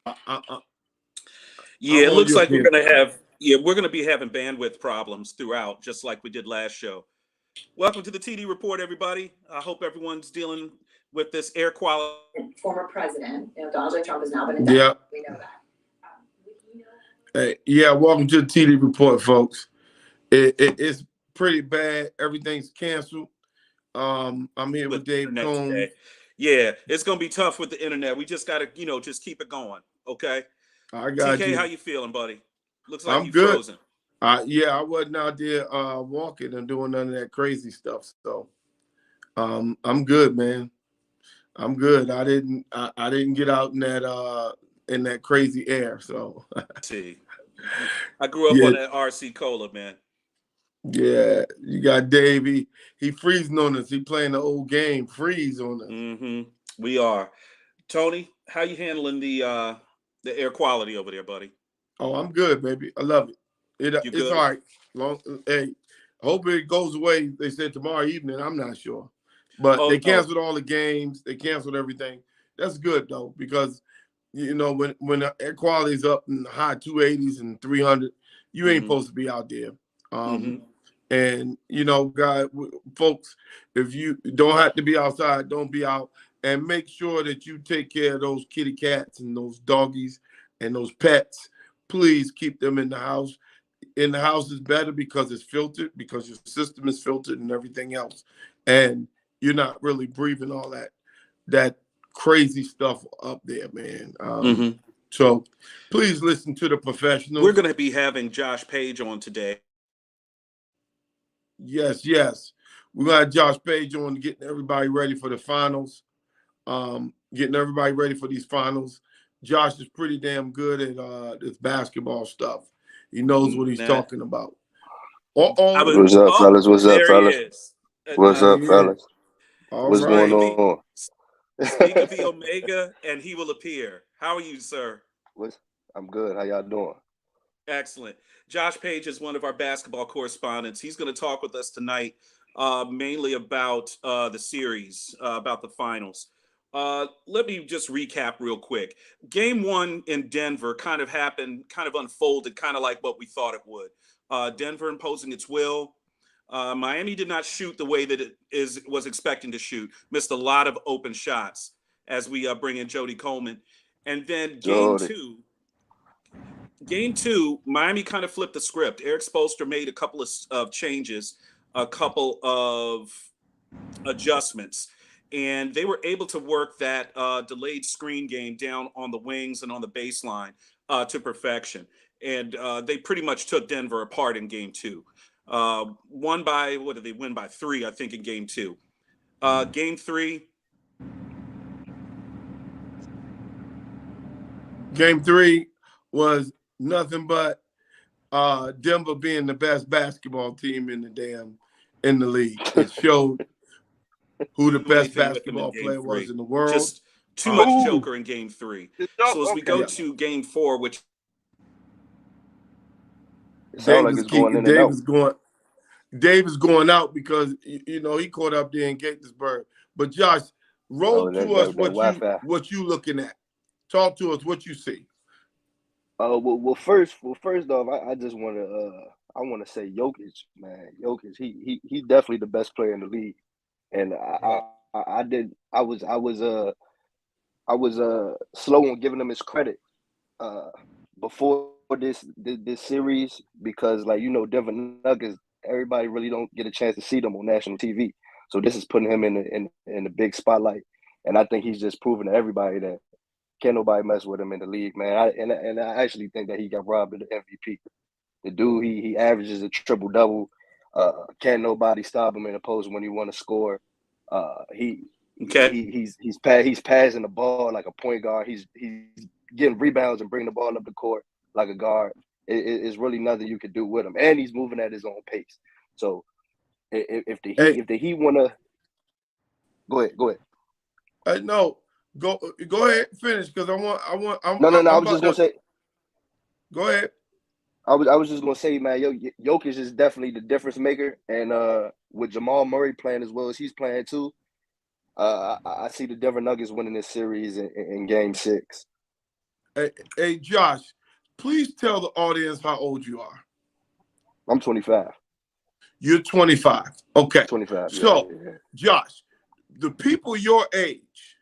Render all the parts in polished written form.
I, Yeah, I'm it on looks your like we're pin. gonna have yeah, we're gonna be having bandwidth problems throughout, just like we did last show. Welcome to the TD Report, everybody. I hope everyone's dealing with this air quality. Former president, Donald J. Trump has now been indicted. Yeah. We know that. Hey, yeah, welcome to the TD Report, folks. It's pretty bad. Everything's canceled. I'm here with With Dave internet Combs. today. Yeah, it's gonna be tough with the internet. We just gotta, just keep it going. Okay. I got TK, how you. you feeling, buddy? Looks like I'm you good. frozen. Yeah, I wasn't out there walking and doing none of that crazy stuff. So I'm good, man. I'm good. I didn't get out in that crazy air. So See. I grew up yeah, on that RC Cola, man. yeah. You got Dave. He freezing on us. He playing the old game, freeze on us. Mm-hmm. We are. Tony, how you handling the air quality over there, buddy? Oh, I'm good, baby. I love it. You It's all good? right. Hey, hope it goes away. They said tomorrow evening. I'm not sure, but Oh they no. canceled all the games. They canceled everything. That's good though, because when the air quality is up in the high 280s and 300, you ain't Mm-hmm. supposed to be out there. Um, Mm-hmm. and folks, if you don't have to be outside, don't be out, and make sure that you take care of those kitty cats and those doggies and those pets. Please keep them in the house. In the house is better because it's filtered, because your system is filtered and everything else, and you're not really breathing all that crazy stuff up there, man. Mm-hmm. So please listen to the We're professionals. gonna be having Josh Page on today. Yes, yes. We're gonna have Josh Page on getting everybody ready for the finals. Getting everybody ready for these finals. Josh is pretty damn good at this basketball stuff. He knows what he's That talking about. I Uh-oh. was. What's up, Oh, fellas? What's up, there he fellas? is. What's There up, he is. fellas? All What's Speak going of right. the on? speak of the Omega, and he will appear. How are you, sir? I'm good. How y'all doing? Excellent. Josh Page is one of our basketball correspondents. He's going to talk with us tonight, mainly about the series, about the finals. Let me just recap real quick. Game one in Denver kind of happened, kind of unfolded, kind of like what we thought it would. Denver imposing its will. Miami did not shoot the way that was expecting to shoot. Missed a lot of open shots as we bring in Jody Coleman. And then Jody. Game two, Miami kind of flipped the script. Eric Spoelstra made a couple of changes, a couple of adjustments, and they were able to work that delayed screen game down on the wings and on the baseline to perfection. And they pretty much took Denver apart in game two. Won by, what did they win by? 3, I think, in game two. Game three. Game 3 was nothing but Denver being the best basketball team in the league. It showed who the Do best anything with them in basketball game player was three. in the world. Just too much Ooh, Joker in game three. the So joke. as we go Okay. Yeah. to game four, which It sounds like it's going in and out. Dave is going out because he caught up there in Gaithersburg. But Josh, roll Oh, to that us Wi-Fi. what you looking at. Talk to us what you see. First off, I just want to I want to say Jokic, man. Jokic, he's definitely the best player in the league, and I was slow on giving him his credit uh before this series because Denver Nuggets, everybody really don't get a chance to see them on national TV, so this is putting him in the big spotlight, and I think he's just proving to everybody that can't nobody mess with him in the league, man. I actually think that he got robbed of the MVP. The dude, he averages a triple double. Can't nobody stop him in the post when he want to score. He okay, he's passing the ball like a point guard. He's getting rebounds and bringing the ball up the court like a guard. It's really nothing you could do with him, and he's moving at his own pace. So Hey, if the Heat wanna go ahead. no, go ahead, finish because No. I I'm was about just gonna to say. go ahead. I was just gonna say, man, Jokic is definitely the difference maker, and with Jamal Murray playing as well as he's playing too, I see the Denver Nuggets winning this series in Game 6. Hey, Josh, please tell the audience how old you are. I'm 25. You're 25. Okay. 25. So, yeah. Josh, the people your age,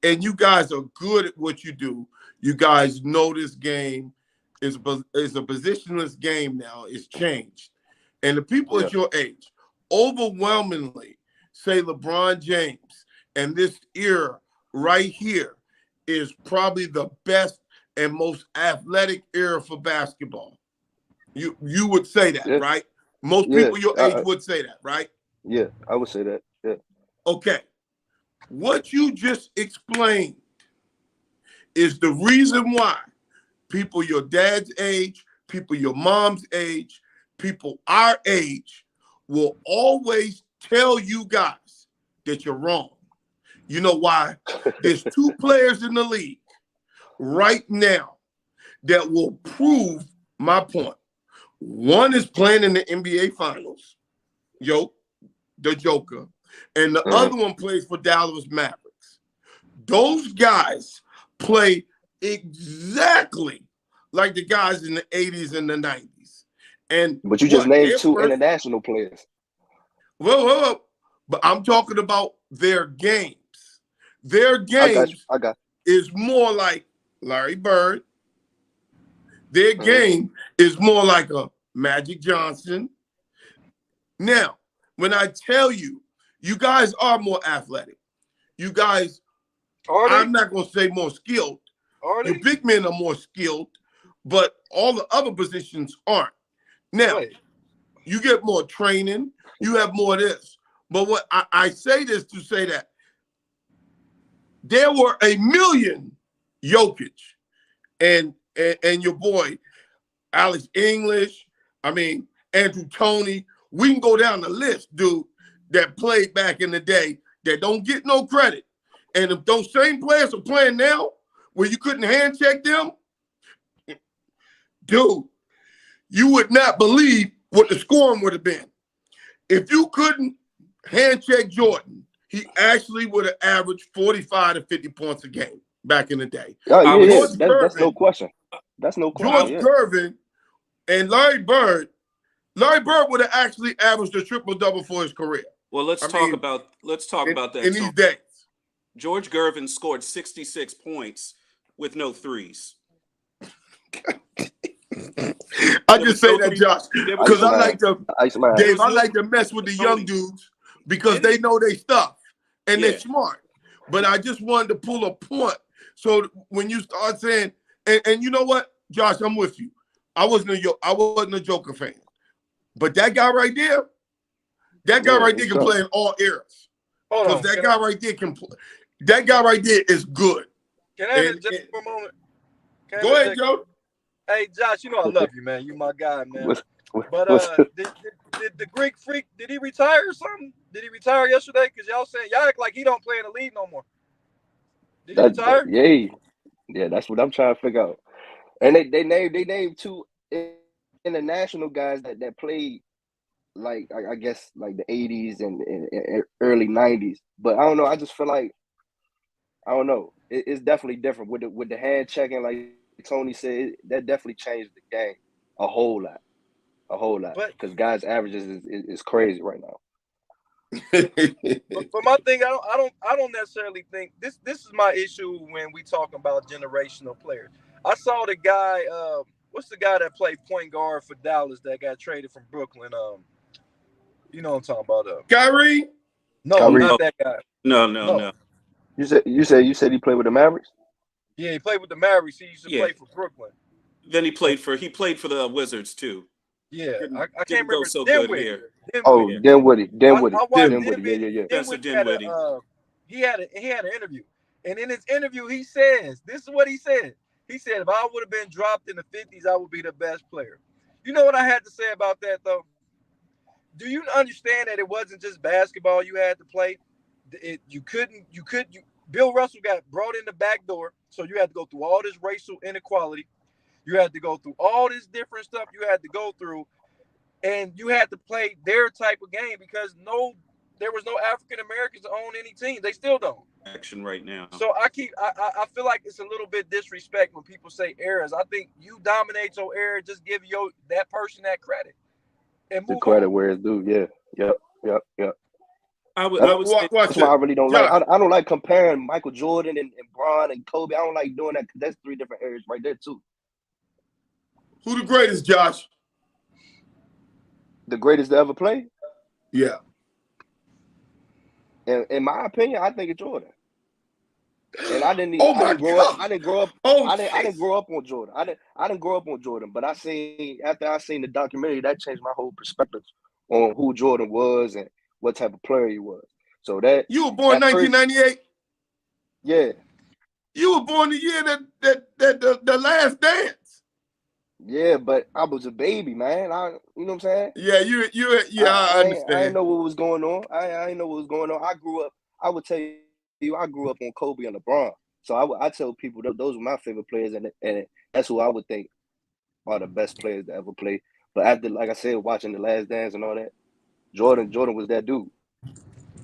and you guys are good at what you do. You guys know this game is a positionless game now. It's changed. And the people at your age overwhelmingly say LeBron James and this era right here is probably the best and most athletic era for basketball. You would say that, right? Most people your age would say that, right? Yeah, I would say that. Yeah. Okay. What you just explained is the reason why people your dad's age, people your mom's age, people our age will always tell you guys that you're wrong. You know why? There's two players in the league right now that will prove my point. One is playing in the NBA Finals, the Joker, and the other one plays for Dallas Mavericks. Those guys play exactly like the guys in the 80s and the 90s. But you just named two international players. Well, but I'm talking about their games. Their games I got is more like Larry Bird. Their game is more like a Magic Johnson. Now, when I tell you, you guys are more athletic. You guys, I'm not going to say more skilled. Your big men are more skilled, but all the other positions aren't. Now, you get more training. You have more of this. But what I say this to say that there were a million Jokic and your boy Alex English, Andrew Toney. We can go down the list, dude, that played back in the day that don't get no credit. And if those same players are playing now, where you couldn't hand check them, dude, you would not believe what the scoring would have been. If you couldn't hand check Jordan, he actually would have averaged 45 to 50 points a game back in the day. That's no question. That's no question. George Gervin and Larry Bird would have actually averaged a triple-double for his career. Well, let's talk about that. In these days. George Gervin scored 66 points with no threes. I just say that, Josh, because I like to mess with the young dudes because they know their stuff and they're smart. But I just wanted to pull a point. So when you start saying, and you know what, Josh, I'm with you. I wasn't a Joker fan, but that guy right there can play in all eras. Because that guy right there can play. That guy right there is good. Can I interject for a moment? Go ahead, Joe. Hey, Josh, you know I love you, man. You my guy, man. But did the Greek Freak, did he retire or something? Did he retire yesterday? Because y'all saying y'all act like he don't play in the league no more. Did he retire? Yeah, that's what I'm trying to figure out. And they named two international guys that played like I guess like the 80s and early 90s. But I don't know. I just feel like I don't know. It's definitely different with the hand checking, like Tony said. That definitely changed the game a whole lot. Because guys' averages is crazy right now. but my thing, I don't necessarily think this is my issue when we talk about generational players. I saw the guy, what's the guy that played point guard for Dallas that got traded from Brooklyn? You know what I'm talking about? Kyrie? No, Kyrie. not that guy. No. You said he played with the Mavericks? Yeah, he played with the Mavericks. He used to play for Brooklyn. Then he played for the Wizards too. Yeah, I can't remember. So good here. Dinwiddie. Spencer Dinwiddie. He had an interview, and in his interview, he says, "This is what he said. He said, if I would have been dropped in the 50s, I would be the best player." You know what I had to say about that, though? Do you understand that it wasn't just basketball you had to play? Bill Russell got brought in the back door, so you had to go through all this racial inequality. You had to go through all this different stuff you had to go through, and you had to play their type of game because there was no African Americans to own any team. They still don't. action right now. So I feel like it's a little bit disrespect when people say eras. I think you dominate your era, just give that person that credit and move The credit on. where it's due. Yeah. Yep. I would say Watch That's why I really don't Josh. like. I don't like comparing Michael Jordan and Bron and Kobe. I don't like doing that because that's 3 different eras right there too. Who the greatest, Josh? The greatest to ever play, Yeah. in my opinion, I think it's Jordan. And I didn't grow up. Oh, I didn't grow up on Jordan. I didn't grow up on Jordan, but after I seen the documentary, that changed my whole perspective on who Jordan was and what type of player he was. So that you were born 1998. Yeah. You were born the year that the Last Dance. Yeah, but I was a baby, man. You know what I'm saying? Yeah, I understand. I didn't know what was going on. I didn't know what was going on. I grew up. I would tell you, I grew up on Kobe and LeBron. So I tell people that those were my favorite players, and that's who I would think are the best players to ever play. But after, like I said, watching The Last Dance and all that, Jordan was that dude.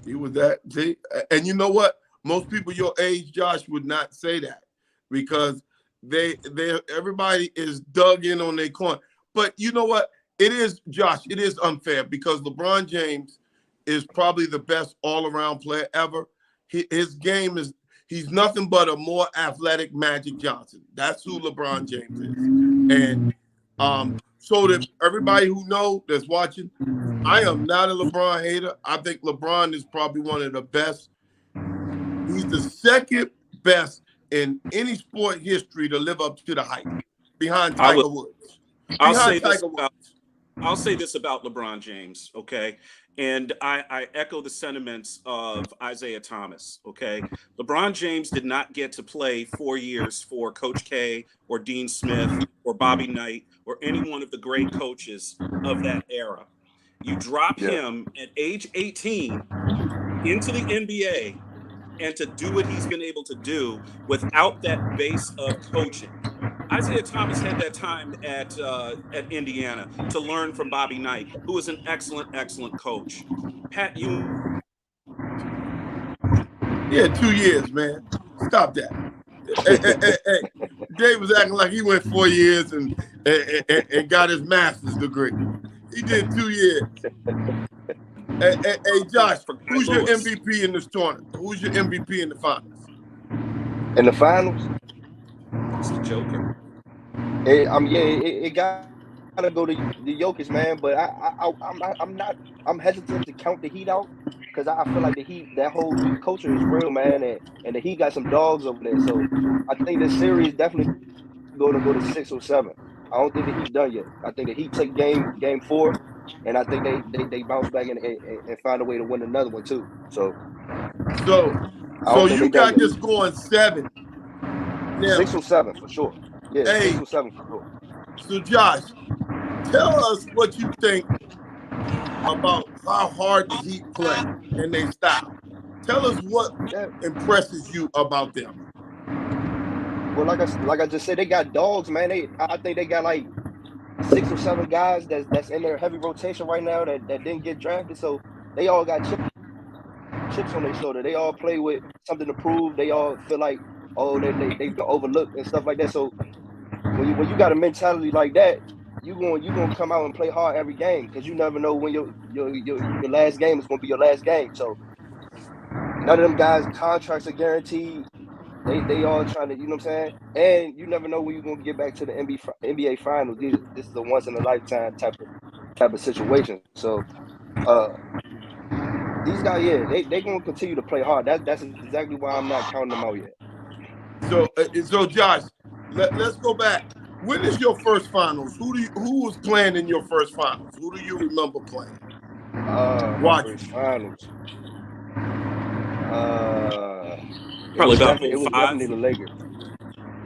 He was that. See, and you know what? Most people your age, Josh, would not say that because everybody is dug in on their corner. But you know what? It is, Josh, it is unfair because LeBron James is probably the best all-around player ever. His game is, he's nothing but a more athletic Magic Johnson. That's who LeBron James is. And so that everybody who knows that's watching, I am not a LeBron hater. I think LeBron is probably one of the best. He's the second best in any sport history to live up to the hype, behind Tiger Woods. I'll say this about LeBron James, okay? And I echo the sentiments of Isaiah Thomas, okay? LeBron James did not get to play 4 years for Coach K or Dean Smith or Bobby Knight or any one of the great coaches of that era. You drop him at age 18 into the NBA, and to do what he's been able to do without that base of coaching. Isaiah Thomas had that time at Indiana to learn from Bobby Knight, who was an excellent coach. Pat, Yeah, 2 years, man. Stop that. Hey, Dave was acting like he went 4 years and got his master's degree. He did 2 years. Hey, Josh, who's your MVP in this tournament? Who's your MVP in the finals? In the finals? It's the Joker. It gotta go to the Jokic, man. But I'm hesitant to count the Heat out because I feel like the Heat, that whole Heat culture is real, man, and the Heat got some dogs over there. So I think this series definitely going to go to 6 or 7. I don't think the Heat done yet. I think the Heat take game 4, and I think they bounce back and find a way to win another one too. So you got this going 7. Now, 6 or 7 for sure. Yeah, 6 or 7 for sure. So Josh, tell us what you think about how hard the Heat play and their style. Tell us what impresses you about them. Well, like I just said, they got dogs, man. I think they got like 6 or 7 guys that's in their heavy rotation right now that didn't get drafted. So they all got chips on their shoulder. They all play with something to prove. They all feel like, they've been overlooked and stuff like that. So when you got a mentality like that, you gonna come out and play hard every game because you never know when your last game is gonna be your last game. So none of them guys' contracts are guaranteed. They all trying to, you know what I'm saying? And you never know when you're gonna get back to the NBA finals. This is a once in a lifetime type of situation. So these guys, they gonna continue to play hard. That's exactly why I'm not counting them out yet. So Josh, let's go back. When is your first finals? Who was playing in your first finals? Who do you remember playing? First finals. Probably it was definitely the Lakers.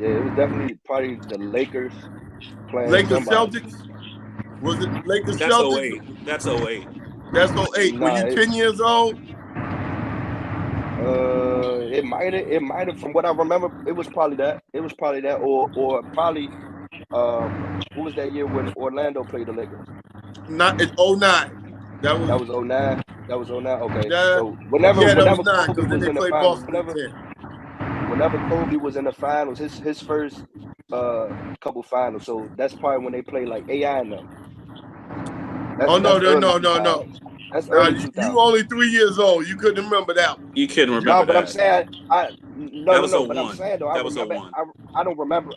Yeah, it was definitely probably the Lakers playing. Lakers somebody. Celtics? Was it Lakers That's Celtics? 08. That's 08. That's 08. Nah, were you 10 years old? It might have. From what I remember, it was probably that. Or probably what was that year when Orlando played the Lakers? It's 09. That was 09. That was 09? Okay. Yeah, So whenever that was 9 Kobe because then was they in the played finals, Boston in 10. whenever Kobe was in the finals, his first couple finals. So that's probably when they played like AI and them. Oh no, That's early no. 2000s. That's early You 2000s. only 3 years old. You couldn't remember that one. You couldn't No, remember but I'm that. saying That was But I'm 01. saying though, That was 01. I don't remember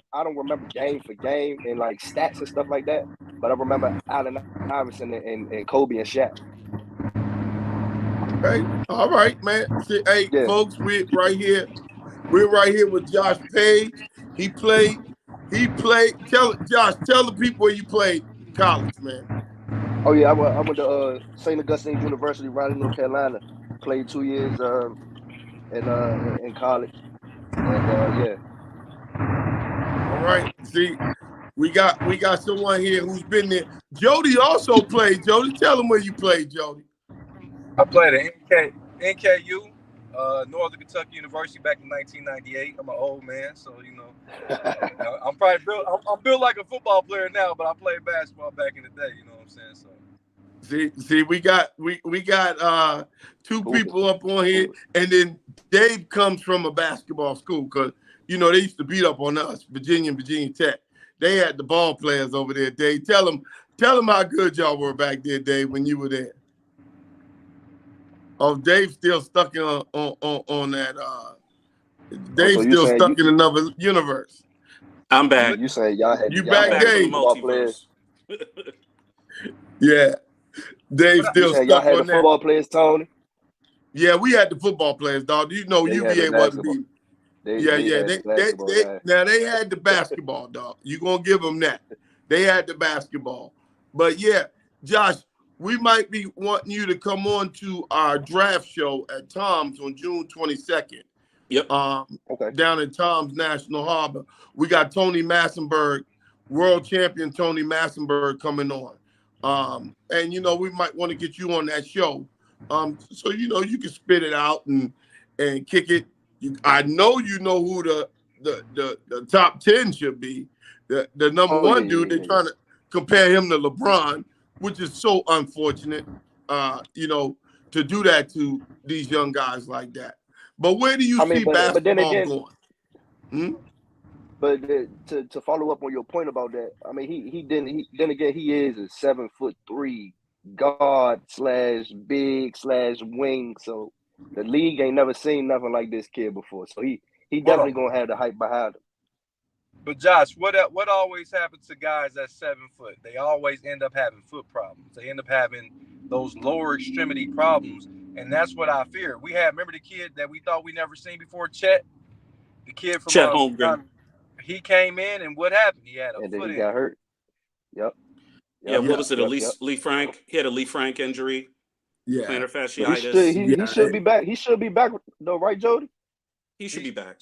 game for game and like stats and stuff like that. But I remember Allen Iverson and Kobe and Shaq. Okay. All right, man. See, hey, Yeah. folks, we're right here with Josh Page. He played. Josh, tell the people where you played college, man. Oh yeah, I went to St. Augustine University, Raleigh, North Carolina. Played 2 years in college, and yeah. All right. See, we got someone here who's been there. Jody also played. Jody, tell them where you played, Jody. I played at NKU, Northern Kentucky University back in 1998. I'm an old man, so I'm probably built. I'm built like a football player now, but I played basketball back in the day. You know what I'm saying? So See, we got two people up on here, and then Dave comes from a basketball school because they used to beat up on us, Virginia Tech. They had the ball players over there. Dave, tell them how good y'all were back there, Dave, when you were there. Oh, Dave's still stuck on that. Dave's still stuck in another universe. I'm back. You saying y'all had you back, back Dave? From the multiverse. Yeah, Dave's still stuck y'all had on the football players, Tony. Yeah, we had the football players, dog. UVA wasn't beating. They had the basketball, dog. You gonna give them that? They had the basketball, but yeah, Josh, we might be wanting you to come on to our draft show at Tom's on June 22nd. Yep. Okay. Down in Tom's National Harbor, we got Tony Massenberg, world champion Tony Massenberg, coming on. And we might want to get you on that show. So you can spit it out and kick it. I know who the top 10 should be. The number one dude. They're trying to compare him to LeBron, which is so unfortunate. To do that to these young guys like that. But where do you see basketball going? But to follow up on your point about that, I mean, he is a 7'3" guard / big / wing. So the league ain't never seen nothing like this kid before. So he definitely gonna have the hype behind him. But Josh, what always happens to guys that's 7 foot? They always end up having foot problems. They end up having those lower extremity problems, and that's what I fear. Remember the kid that we thought we never seen before, Chet? The kid from Chet Holmgren. He came in, and what happened? He had a and foot then he got hurt. Yep. Yeah, what was it? Lee Frank? He had a Lee Frank injury. Yeah. Plantar fasciitis. He should be back. He should be back though, right, Jody? He should be back.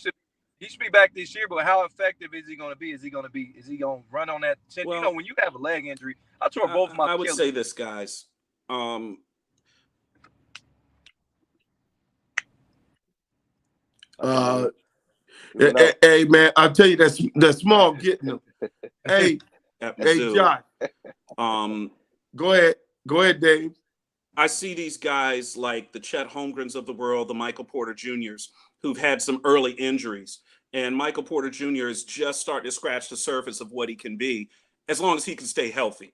He should be back this year, but how effective is he going to be? Is he going to run on that 10? Well, when you have a leg injury, I tore both of my I would Achilles. say this, guys. Hey man, I'll tell you that small getting them. Hey, Josh. Go ahead, Dave. I see these guys like the Chet Holmgrens of the world, the Michael Porter Jr.'s, who've had some early injuries. And Michael Porter Jr. is just starting to scratch the surface of what he can be, as long as he can stay healthy.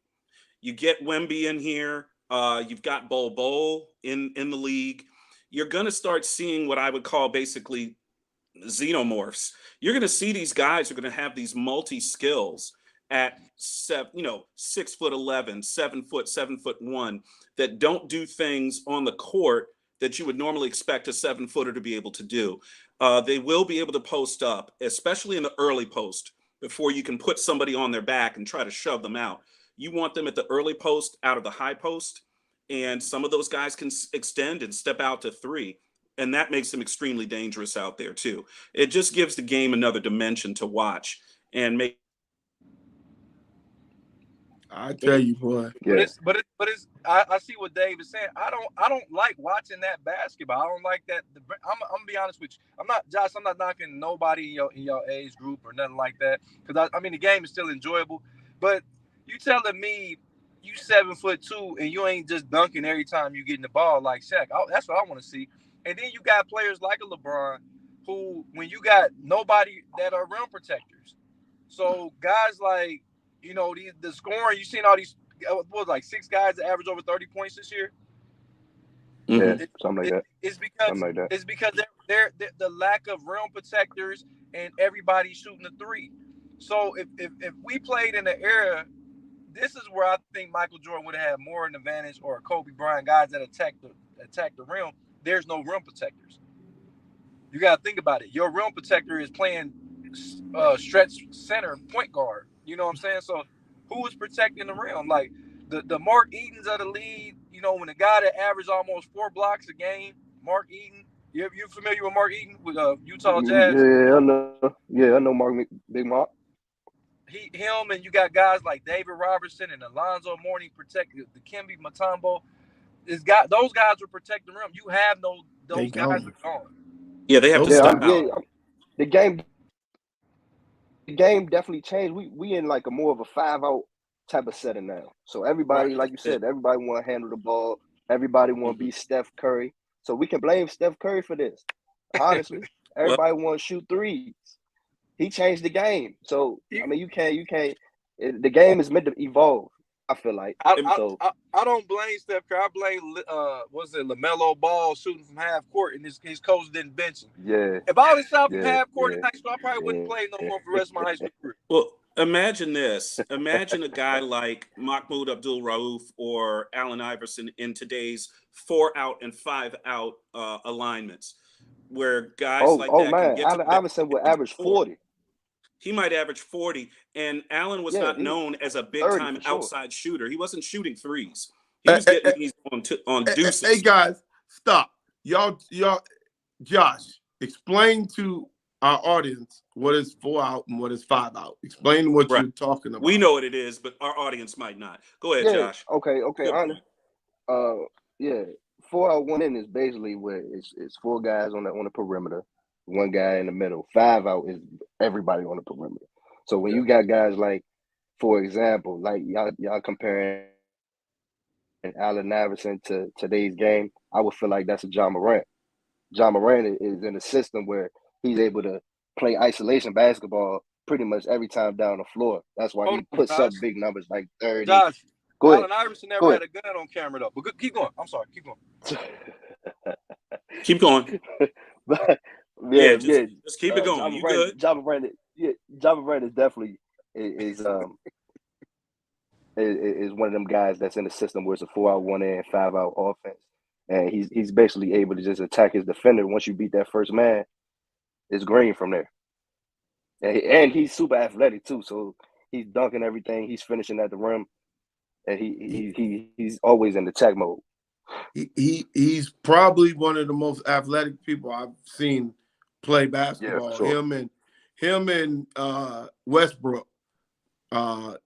You get Wemby in here. You've got Bol in the league. You're going to start seeing what I would call basically xenomorphs. You're going to see these guys are going to have these multi-skills at 6'11", 7 foot, 7'1", that don't do things on the court that you would normally expect a 7-footer to be able to do. They will be able to post up, especially in the early post, before you can put somebody on their back and try to shove them out. You want them at the early post, out of the high post, and some of those guys can extend and step out to 3. And that makes them extremely dangerous out there too. It just gives the game another dimension to watch and make. I tell you, boy. Yeah. But it's. I see what Dave is saying. I don't like watching that basketball. I don't like that. I'm gonna be honest with you. I'm not, Josh. I'm not knocking nobody in your age group or nothing like that. Because I mean the game is still enjoyable. But you telling me you 7'2" and you ain't just dunking every time you get in the ball like Shaq. That's what I want to see. And then you got players like a LeBron who, when you got nobody that are rim protectors. So guys like, the scoring, you seen all these, what was like 6 guys that average over 30 points this year? Yeah, something like that. It's because something like that. it's because they're the lack of rim protectors and everybody shooting the three. So if we played in the era, this is where I think Michael Jordan would have had more an advantage, or Kobe Bryant, guys that attack the rim. There's no rim protectors. You got to think about it. Your rim protector is playing stretch center point guard. You know what I'm saying? So who is protecting the rim? Like the Mark Edens of the league, when the guy that averaged almost 4 blocks a game, Mark Eden. You familiar with Mark Eden with Utah Jazz? Yeah, I know. Yeah, I know Mark, Big Mark. Him, and you got guys like David Robertson and Alonzo Mourning protect the Dikembe Mutombo. Those guys will protect the rim. You have those guys are gone. Yeah, they have to step out. The game definitely changed. We in like a more of a 5-out type of setting now. So everybody, like you said, everybody want to handle the ball. Everybody want to be Steph Curry. So we can blame Steph Curry for this. Honestly, everybody want to shoot threes. He changed the game. So I mean, you can't. The game is meant to evolve. I feel like. I don't blame Steph Curry. I blame LaMelo Ball shooting from half court, and his coach didn't bench him. Yeah. If I was shot from half court in high school, I probably wouldn't play no more for the rest of my high school career. Well, imagine this. Imagine a guy like Mahmoud Abdul-Rauf or Allen Iverson in today's 4-out and 5-out alignments, where guys like that can get Allen Iverson would average 40. He might average 40, and Allen was not known as a big-time outside shooter. He wasn't shooting threes. He was getting these on deuces. Hey, guys, stop. Y'all, Josh, explain to our audience what is 4-out and what is 5-out. Explain what you're talking about. We know what it is, but our audience might not. Go ahead, Josh. Okay. 4-out, 1 in is basically where it's 4 guys on the perimeter, 1 guy in the middle. 5-out is everybody on the perimeter. So when you got guys like, for example, like y'all comparing Allen Iverson to today's game, I would feel like that's a John Morant. John Morant is in a system where he's able to play isolation basketball pretty much every time down the floor. That's why he puts up big numbers like 30. Josh, Go ahead. Allen Iverson never had a gun on camera though. But keep going. I'm sorry. Keep going. Keep going. Just keep it going. You good? John Morant is definitely is one of them guys that's in the system where it's a 4-out, 1 in, 5-out offense, and he's basically able to just attack his defender. Once you beat that first man, it's green from there. And he's super athletic too, so he's dunking everything. He's finishing at the rim, and he's always in attack mode. He's probably one of the most athletic people I've seen play basketball. Yeah, sure. Him and Westbrook. Man,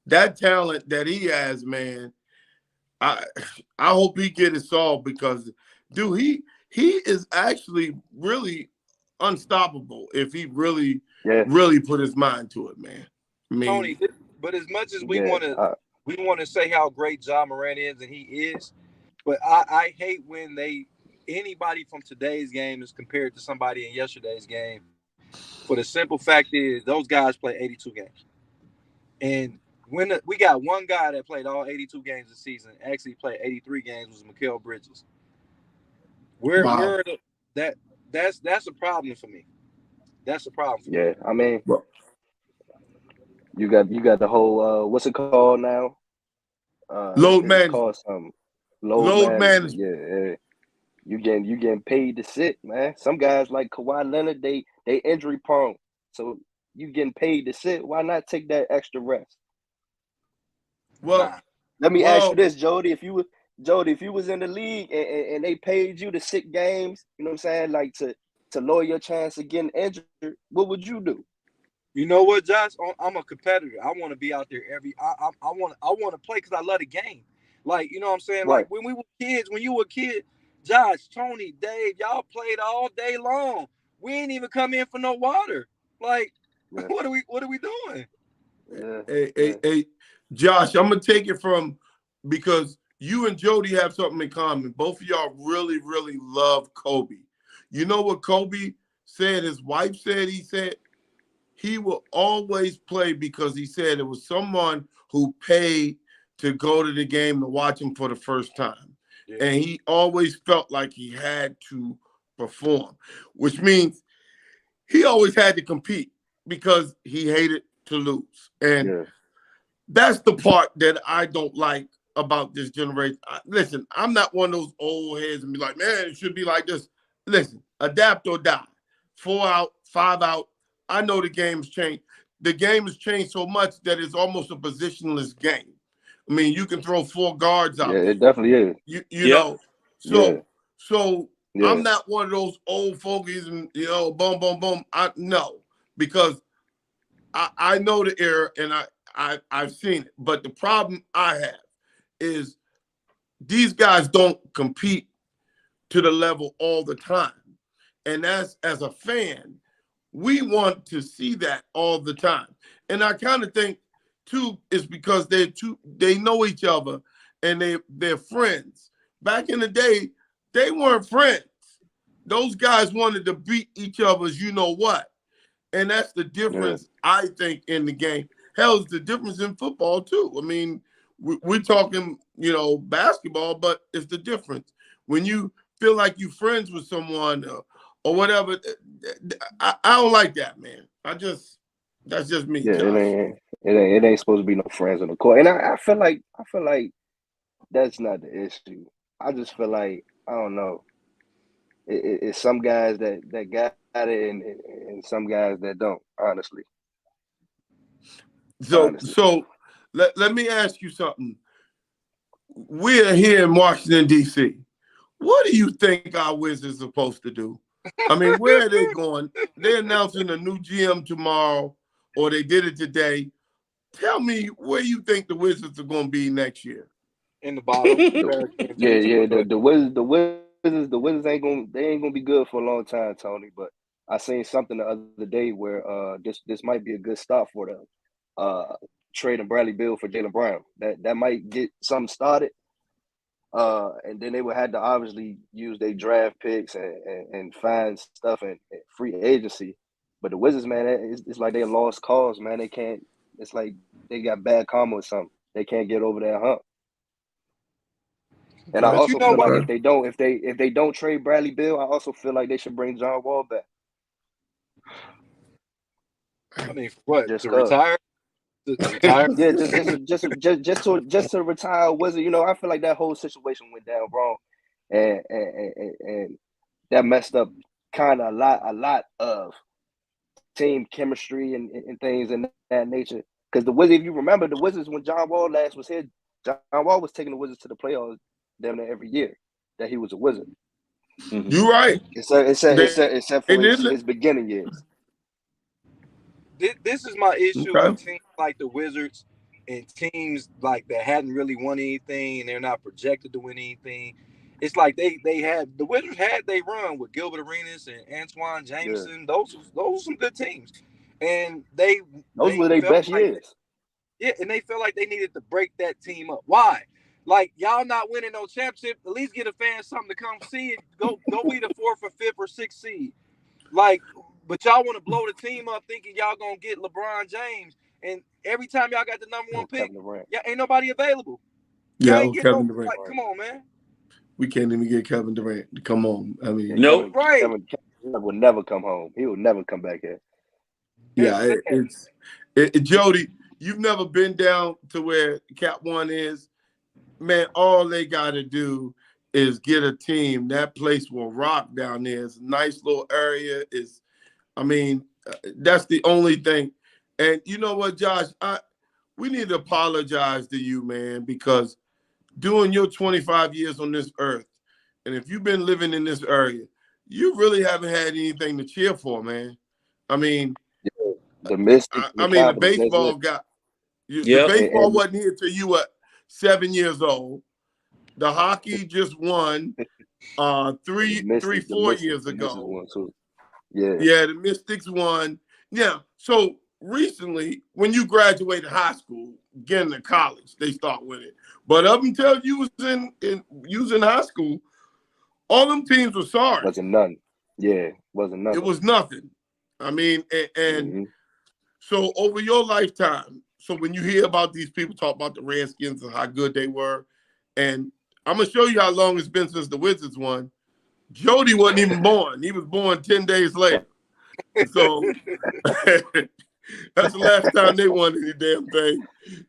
that talent that he has, man. I hope he get it solved because, dude, he is actually really unstoppable if he really put his mind to it, man. I mean, Tony, but as much as we want to say how great John Morant is, and he is, but I hate when anybody from today's game is compared to somebody in yesterday's game. For the simple fact is, those guys play 82 games, and when we got one guy that played all 82 games this season, actually played 83 games, was Mikal Bridges. That's a problem for me. That's a problem for me. Yeah, I mean, you got the whole what's it called now? Load management. Called something. Load management. Yeah. You getting paid to sit, man. Some guys like Kawhi Leonard, they injury prone, so you getting paid to sit. Why not take that extra rest? Well, let me ask you this, Jody. If you was in the league and they paid you to sit games, you know what I'm saying, like to lower your chance of getting injured, what would you do? You know what, Josh? I'm a competitor. I want to be out there I want to play because I love the game. Like, you know what I'm saying? Right. Like when you were a kid, Josh, Tony, Dave, y'all played all day long. We ain't even come in for no water. Like, what are we doing? Hey, Josh, I'm gonna take it from because you and Jody have something in common. Both of y'all really, really love Kobe. You know what Kobe said? His wife said he said he will always play because he said it was someone who paid to go to the game to watch him for the first time. Yeah. And he always felt like he had to perform, which means he always had to compete because he hated to lose. And that's the part that I don't like about this generation. Listen, I'm not one of those old heads and be like, man, it should be like this. Listen, adapt or die. 4 out, 5 out. I know the game's changed. The game has changed so much that it's almost a positionless game. I mean, you can throw 4 guards out. Yeah, it definitely is. You know, so I'm not one of those old fogies and boom, boom, boom. No, because I know the era and I've seen it. But the problem I have is these guys don't compete to the level all the time. And as a fan, we want to see that all the time. And I kind of think too is because they know each other and they're friends. Back in the day, they weren't friends. Those guys wanted to beat each other's you know what. And that's the difference, I think, in the game. Hell, it's the difference in football too. I mean, we're talking, basketball, but it's the difference. When you feel like you're friends with someone or whatever, I don't like that, man. That's just me. Yeah, it ain't supposed to be no friends on the court. And I feel like that's not the issue. I just feel like, I don't know. It's some guys that got it and some guys that don't, honestly. So let me ask you something. We're here in Washington, D.C. What do you think our Wizards are supposed to do? I mean, where are they going? They're announcing a new GM tomorrow, or they did it today. Tell me where you think the Wizards are going to be next year. In the bottom. The Wizards ain't gonna be good for a long time, Tony. But I seen something the other day where this might be a good start for them. Trading Bradley Beal for Jaylen Brown. That might get something started. And then they would have to obviously use their draft picks and find stuff and free agency. But the Wizards, man, it's like they lost cause, man. They can't. It's like they got bad karma or something. They can't get over that hump. And I also feel like if they don't trade Bradley Beal, I also feel like they should bring John Wall back. I mean, what? Just to retire? Yeah, just to retire Wizard. I feel like that whole situation went down wrong, and that messed up kind of a lot of team chemistry and things in that nature. Because the Wizards, if you remember, the Wizards when John Wall last was here, John Wall was taking the Wizards to the playoffs damn near every year that he was a Wizard. Mm-hmm. You're right. Except for his beginning years. This is my issue with teams like the Wizards and teams like that hadn't really won anything and they're not projected to win anything. It's like the Wizards had they run with Gilbert Arenas and Antoine Jameson. Yeah. Those were some good teams, and those were their best years. And they felt like they needed to break that team up. Why? Like, y'all not winning no championship. At least get a fan something to come see and go be the 4th or 5th or 6th seed. Like. But y'all want to blow the team up thinking y'all going to get LeBron James. And every time y'all got the number 1 pick, ain't nobody available. Kevin Durant. Like, come on, man. We can't even get Kevin Durant to come home. I mean, nope. Right. Kevin will never come home. He will never come back here. Yeah, it's Jody, you've never been down to where Cap One is. Man, all they got to do is get a team. That place will rock down there. It's a nice little area. That's the only thing. And you know what, Josh? We need to apologize to you, man, because doing your 25 years on this earth, and if you've been living in this area, you really haven't had anything to cheer for, man. I mean, the Mystics. The baseball got the baseball wasn't here till you were 7 years old. The hockey just won 4 years ago. Yeah, the Mystics won. Yeah, so recently, when you graduated high school, getting to college, they start winning. But up until you was in high school, all them teams were sorry. Wasn't none. Yeah, wasn't none. It was nothing. I mean, and so over your lifetime, so when you hear about these people talk about the Redskins and how good they were, and I'm gonna show you how long it's been since the Wizards won. Jody wasn't even born. He was born 10 days later. So that's the last time they won any damn thing.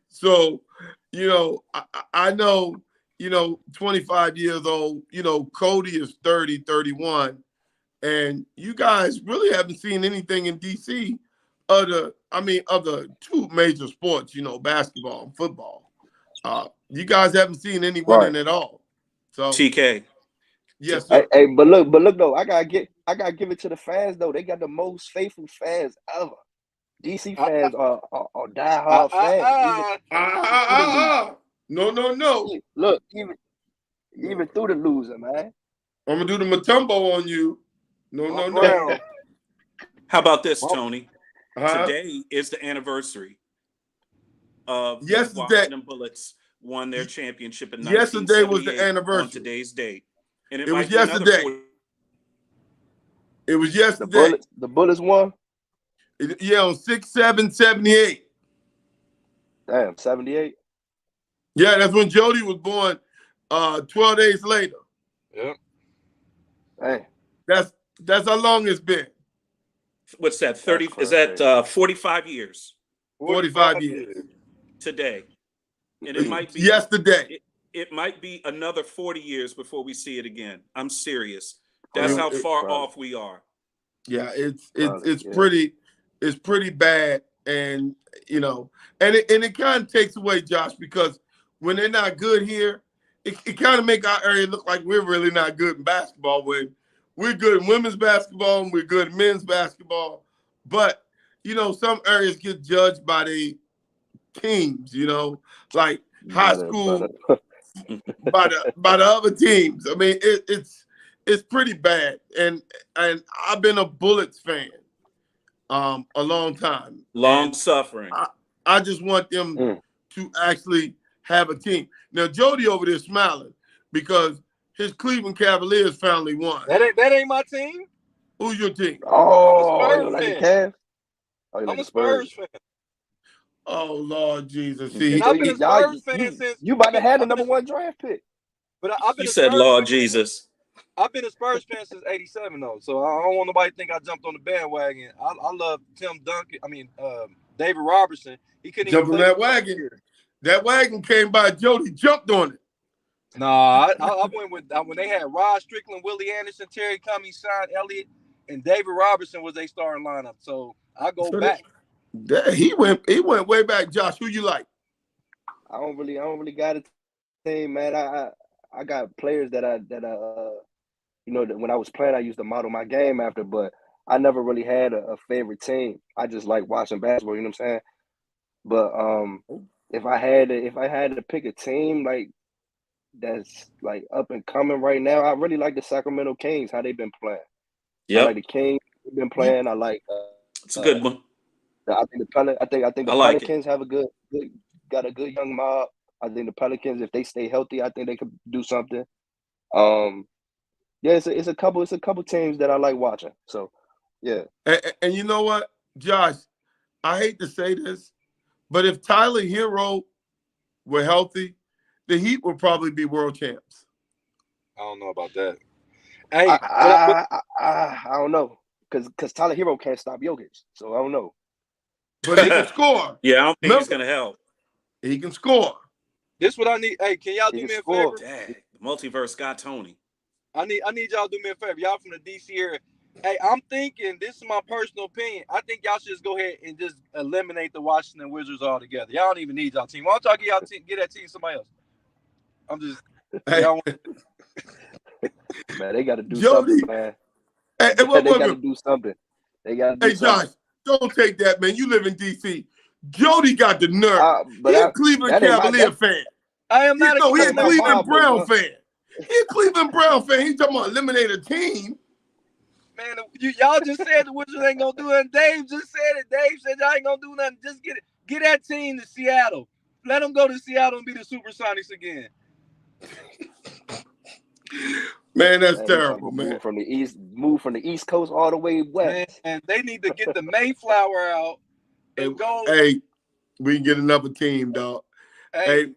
So, you know, I know, you know, 25 years old, you know, Cody is 30, 31. And you guys really haven't seen anything in DC of the two major sports, you know, basketball and football. You guys haven't seen any winning at all. So TK. Yes, sir. Hey, but look though, I gotta give it to the fans though. They got the most faithful fans ever. DC fans are diehard fans. No. Look, even through the loser, man. I'm gonna do the Matumbo on you. No. How about this, Tony? Today is the anniversary of the Washington Bullets won their championship in 1978. Yesterday was the anniversary. On today's date. And it was yesterday. It was yesterday. The Bullets won? Yeah, on 6/7/78. Damn, 78? Yeah, that's when Jody was born 12 days later. Yep. Hey. That's how long it's been. What's that? 30? Is that 45 years? 45 years. Today. And it might be yesterday. It might be another 40 years before we see it again. I'm serious. That's how far off we are. Yeah, it's pretty bad, and you know, and it kind of takes away, Josh, because when they're not good here, it kind of make our area look like we're really not good in basketball. When we're good in women's basketball and we're good in men's basketball, but you know, some areas get judged by the teams. You know, like high school. by the other teams. I mean, it's pretty bad. And I've been a Bullets fan a long time. Long suffering. I just want them to actually have a team. Now Jody over there smiling because his Cleveland Cavaliers finally won. That ain't my team. Who's your team? Oh, I'm a Spurs fan. Oh Lord Jesus! See, I've been a Spurs fan since you about to have the number 1 draft pick. But I've been. You said Lord Jesus. I've been a Spurs fan since '87 though, so I don't want nobody to think I jumped on the bandwagon. I love Tim Duncan. I mean, David Robertson. He couldn't jump on that wagon. That wagon came by. Jody jumped on it. Nah, I went with when they had Rod Strickland, Willie Anderson, Terry Cummings, Sean Elliott, and David Robertson was their starting lineup. So I go back. He went way back. Josh, who you like? I don't really got a team, man. I got players that you know, when I was playing, I used to model my game after, but I never really had a favorite team. I just like watching basketball. You know what I'm saying? But if I had to pick a team like that's like up and coming right now, I really like the Sacramento Kings. How they've been playing. Yeah, I like the Kings have been playing. I like. It's a good one. I think the Pelicans have got a good young mob. I think the Pelicans, if they stay healthy, I think they could do something. Yeah, it's a couple teams that I like watching. So, yeah. And you know what, Josh? I hate to say this, but if Tyler Hero were healthy, the Heat would probably be world champs. I don't know about that. Hey, I don't know because Tyler Hero can't stop Jokic, so I don't know. But he can score. Yeah, I don't think he's gonna help. He can score. This what I need. Hey, can y'all do me a favor? Dang, the multiverse got Tony. I need y'all to do me a favor. Y'all from the DC area. Hey, I'm thinking, this is my personal opinion. I think y'all should just go ahead and just eliminate the Washington Wizards altogether. Y'all don't even need y'all team. Why don't y'all get that team somebody else? I'm just man, they gotta do something, man. Hey, they gotta do something. They gotta do something. Josh, don't take that, man. You live in DC. Jody got the nerve. He's a Cleveland Cavalier fan. I am not he's a Cleveland Brown fan. He's a Cleveland Brown fan. He's talking about eliminate a team. man. Y'all just said the Wizards ain't gonna do nothing. Dave just said it. Dave said y'all ain't gonna do nothing. Just get that team to Seattle. Let them go to Seattle and be the Supersonics again. Man, that's terrible, man. Move from the East Coast all the way west. Man, they need to get the Mayflower out and go. Hey, we can get another team, dog. Hey,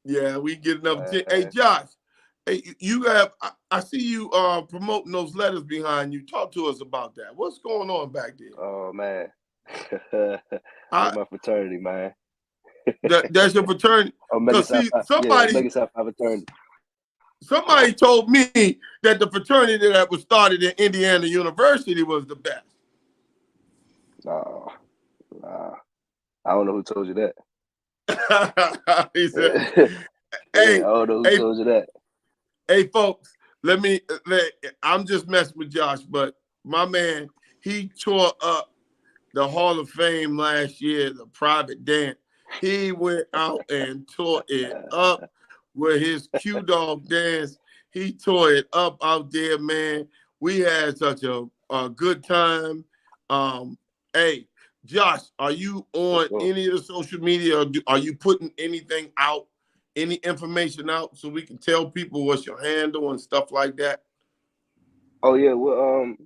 yeah, we can get another team. Hey, Josh, hey, you have I see you promoting those letters behind you. Talk to us about that. What's going on back there? Oh man, that's my fraternity, man. That's your fraternity. Omega Psi fraternity. Somebody told me that the fraternity that was started in Indiana University was the best. Nah. I don't know who told you that. He said, "Hey, I don't know who told you that." Hey, folks, I'm just messing with Josh, but my man, he tore up the Hall of Fame last year, the private dance. He went out and tore it up with his Q-Dog dance. He tore it up out there, man. We had such a good time. Hey, Josh, are you on any of the social media? Or are you putting anything out, any information out so we can tell people what's your handle and stuff like that? Oh, yeah. Well,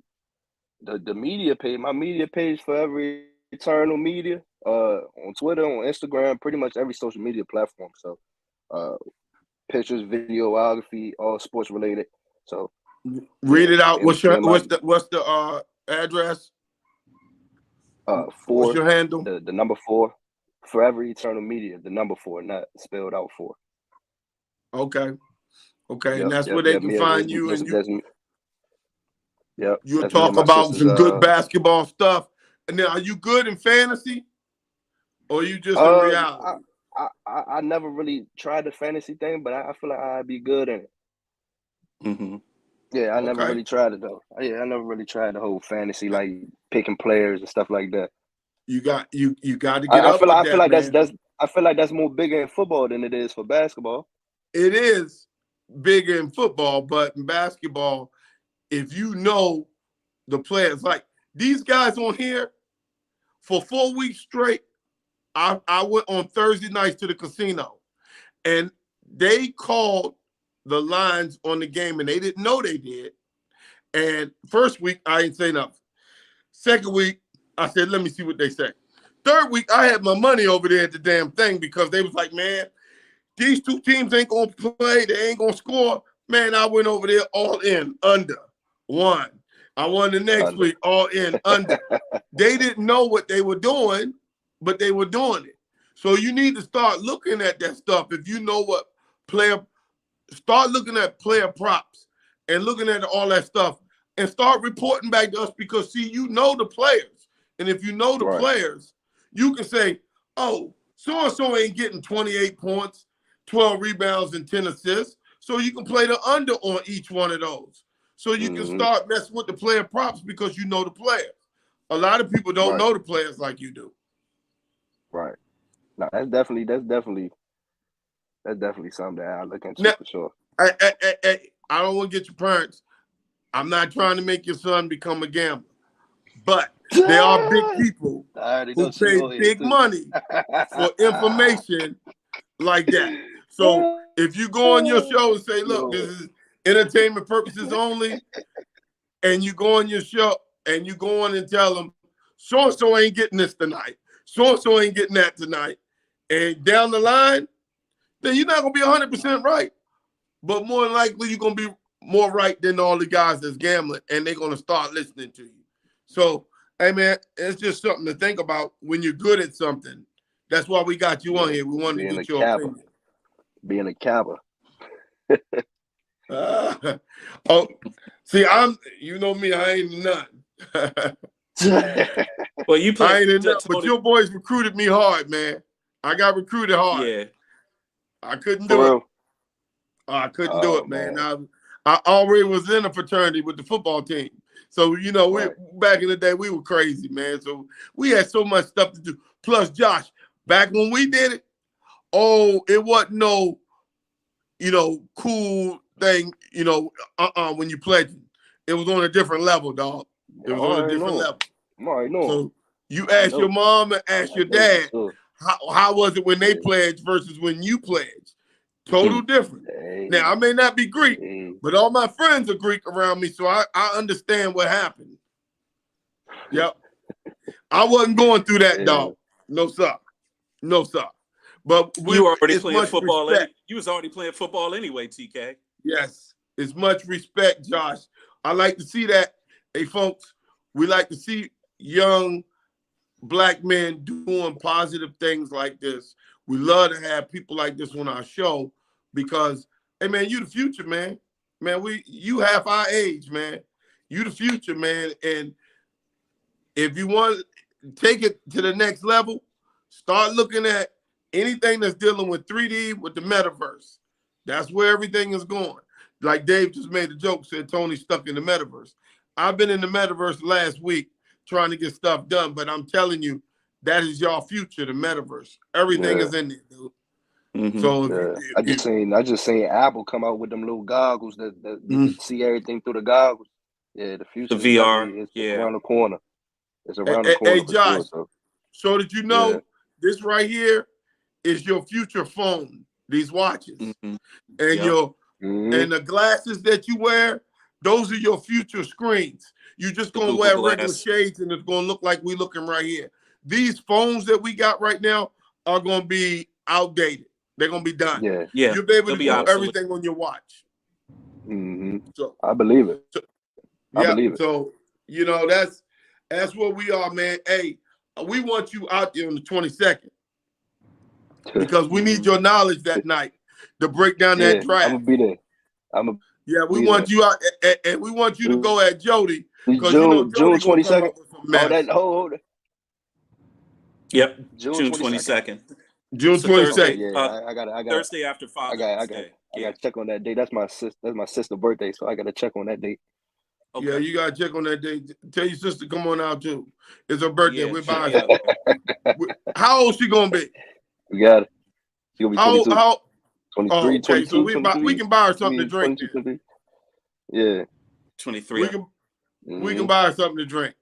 the media page, my media page, Forever Eternal Media, on Twitter, on Instagram, pretty much every social media platform. So, pictures, videography, all sports related. So, read it out. What's the address? What's your handle? The number 4, Forever Eternal Media. The number 4, not spelled out 4. Okay. And that's where they can find you, and you'll talk about some good basketball stuff. And then, are you good in fantasy, or are you just in reality? I never really tried the fantasy thing, but I feel like I'd be good in it. Mm-hmm. Yeah, I never really tried it though. Yeah, I never really tried the whole fantasy, like picking players and stuff like that. You got to get up with that, I feel like man. I feel like that's more bigger in football than it is for basketball. It is bigger in football, but in basketball, if you know the players, like these guys on here, for 4 weeks straight, I went on Thursday nights to the casino, and they called the lines on the game, and they didn't know they did. And first week, I didn't say nothing. Second week, I said, let me see what they say. Third week, I had my money over there at the damn thing because they was like, man, these two teams ain't going to play. They ain't going to score. Man, I went over there all in, under, won. I won the next week, all in, under. They didn't know what they were doing, but they were doing it. So you need to start looking at that stuff. If you know what start looking at player props and looking at all that stuff and start reporting back to us because, see, you know the players. And if you know the players, you can say, oh, so-and-so ain't getting 28 points, 12 rebounds, and 10 assists. So you can play the under on each one of those. So you can start messing with the player props because you know the players. A lot of people don't know the players like you do. Right. No, that's definitely something that I look into for sure. I don't want to get your parents. I'm not trying to make your son become a gambler, but there are big people who pay big money for information like that. So if you go on your show and say, look, this is entertainment purposes only, and you go on your show and you go on and tell them, so-and-so ain't getting this tonight, so-and-so ain't getting that tonight, and down the line, then you're not going to be 100% right. But more than likely, you're going to be more right than all the guys that's gambling, and they're going to start listening to you. So, hey, man, it's just something to think about when you're good at something. That's why we got you on here. We wanted to get your opinion. Being a capper. Oh, see, you know me, I ain't nothing. Well, you play, I ain't enough, but your boys recruited me hard, man. I got recruited hard. Yeah. I couldn't do it. I couldn't do it, man. I already was in a fraternity with the football team. So, you know, back in the day, we were crazy, man. So we had so much stuff to do. Plus, Josh, back when we did it, it wasn't no, cool thing, when you pledging. it was on a different level, dog. It was on a different level. I'm already knowing. So you ask your mom and ask your dad, how was it when they pledged versus when you pledged? Total different. Now, I may not be Greek, but all my friends are Greek around me, so I understand what happened. Yep. I wasn't going through that, dog. No, sir. No, sir. But you were already playing football. You was already playing football anyway, TK. Yes. It's much respect, Josh. I like to see that. Hey, folks, we like to see young Black men doing positive things like this. We love to have people like this on our show because, hey, man, you the future, man. Man, you half our age, man. You the future, man. And if you want to take it to the next level, start looking at anything that's dealing with 3D, with the metaverse. That's where everything is going. Like Dave just made a joke, said Tony's stuck in the metaverse. I've been in the metaverse last week trying to get stuff done, but I'm telling you, that is your future, the metaverse. Everything is in there, dude. Mm-hmm. So I just seen Apple come out with them little goggles that you can see everything through the goggles. Yeah, the future. The VR. It's around the corner. It's around the corner. Hey, Josh. Sure, so did you know this right here is your future phone? These watches and and the glasses that you wear. Those are your future screens. You're just gonna wear regular shades, and it's gonna look like we looking right here. These phones that we got right now are gonna be outdated. They're gonna be done. Yeah. You'll be able to do everything on your watch. So I believe it. I believe it. So you know that's what we are, man. Hey, we want you out there on the 22nd because we need your knowledge that night to break down that draft. I'm gonna be there. We want you out, and we want you to go at Jody because June 22nd. Hold. Yep, June 22nd. June 22nd. Yeah, I got Thursday after Father's Day. I got to check on that date. That's my sister's birthday, so I got to check on that date. Okay. Yeah, you got to check on that date. Tell your sister come on out too. It's her birthday. We're buying her. How old she gonna be? We got it. She'll be 22. How 23, okay, 22, so we can buy her something to drink. 22, yeah. 23. We can buy her something to drink.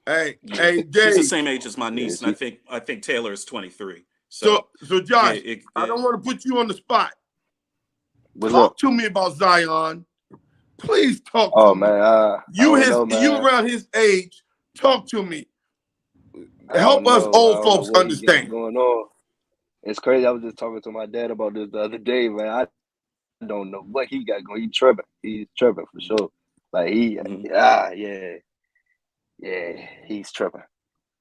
Hey, Dave. She's the same age as my niece, and I think Taylor is 23. So Josh, I don't want to put you on the spot. Talk to me about Zion. Please talk to me. Oh man, you around his age. Talk to me. Help us old folks understand. Going on. It's crazy. I was just talking to my dad about this the other day, man. I don't know what he got going. He's tripping for sure. Like he's tripping.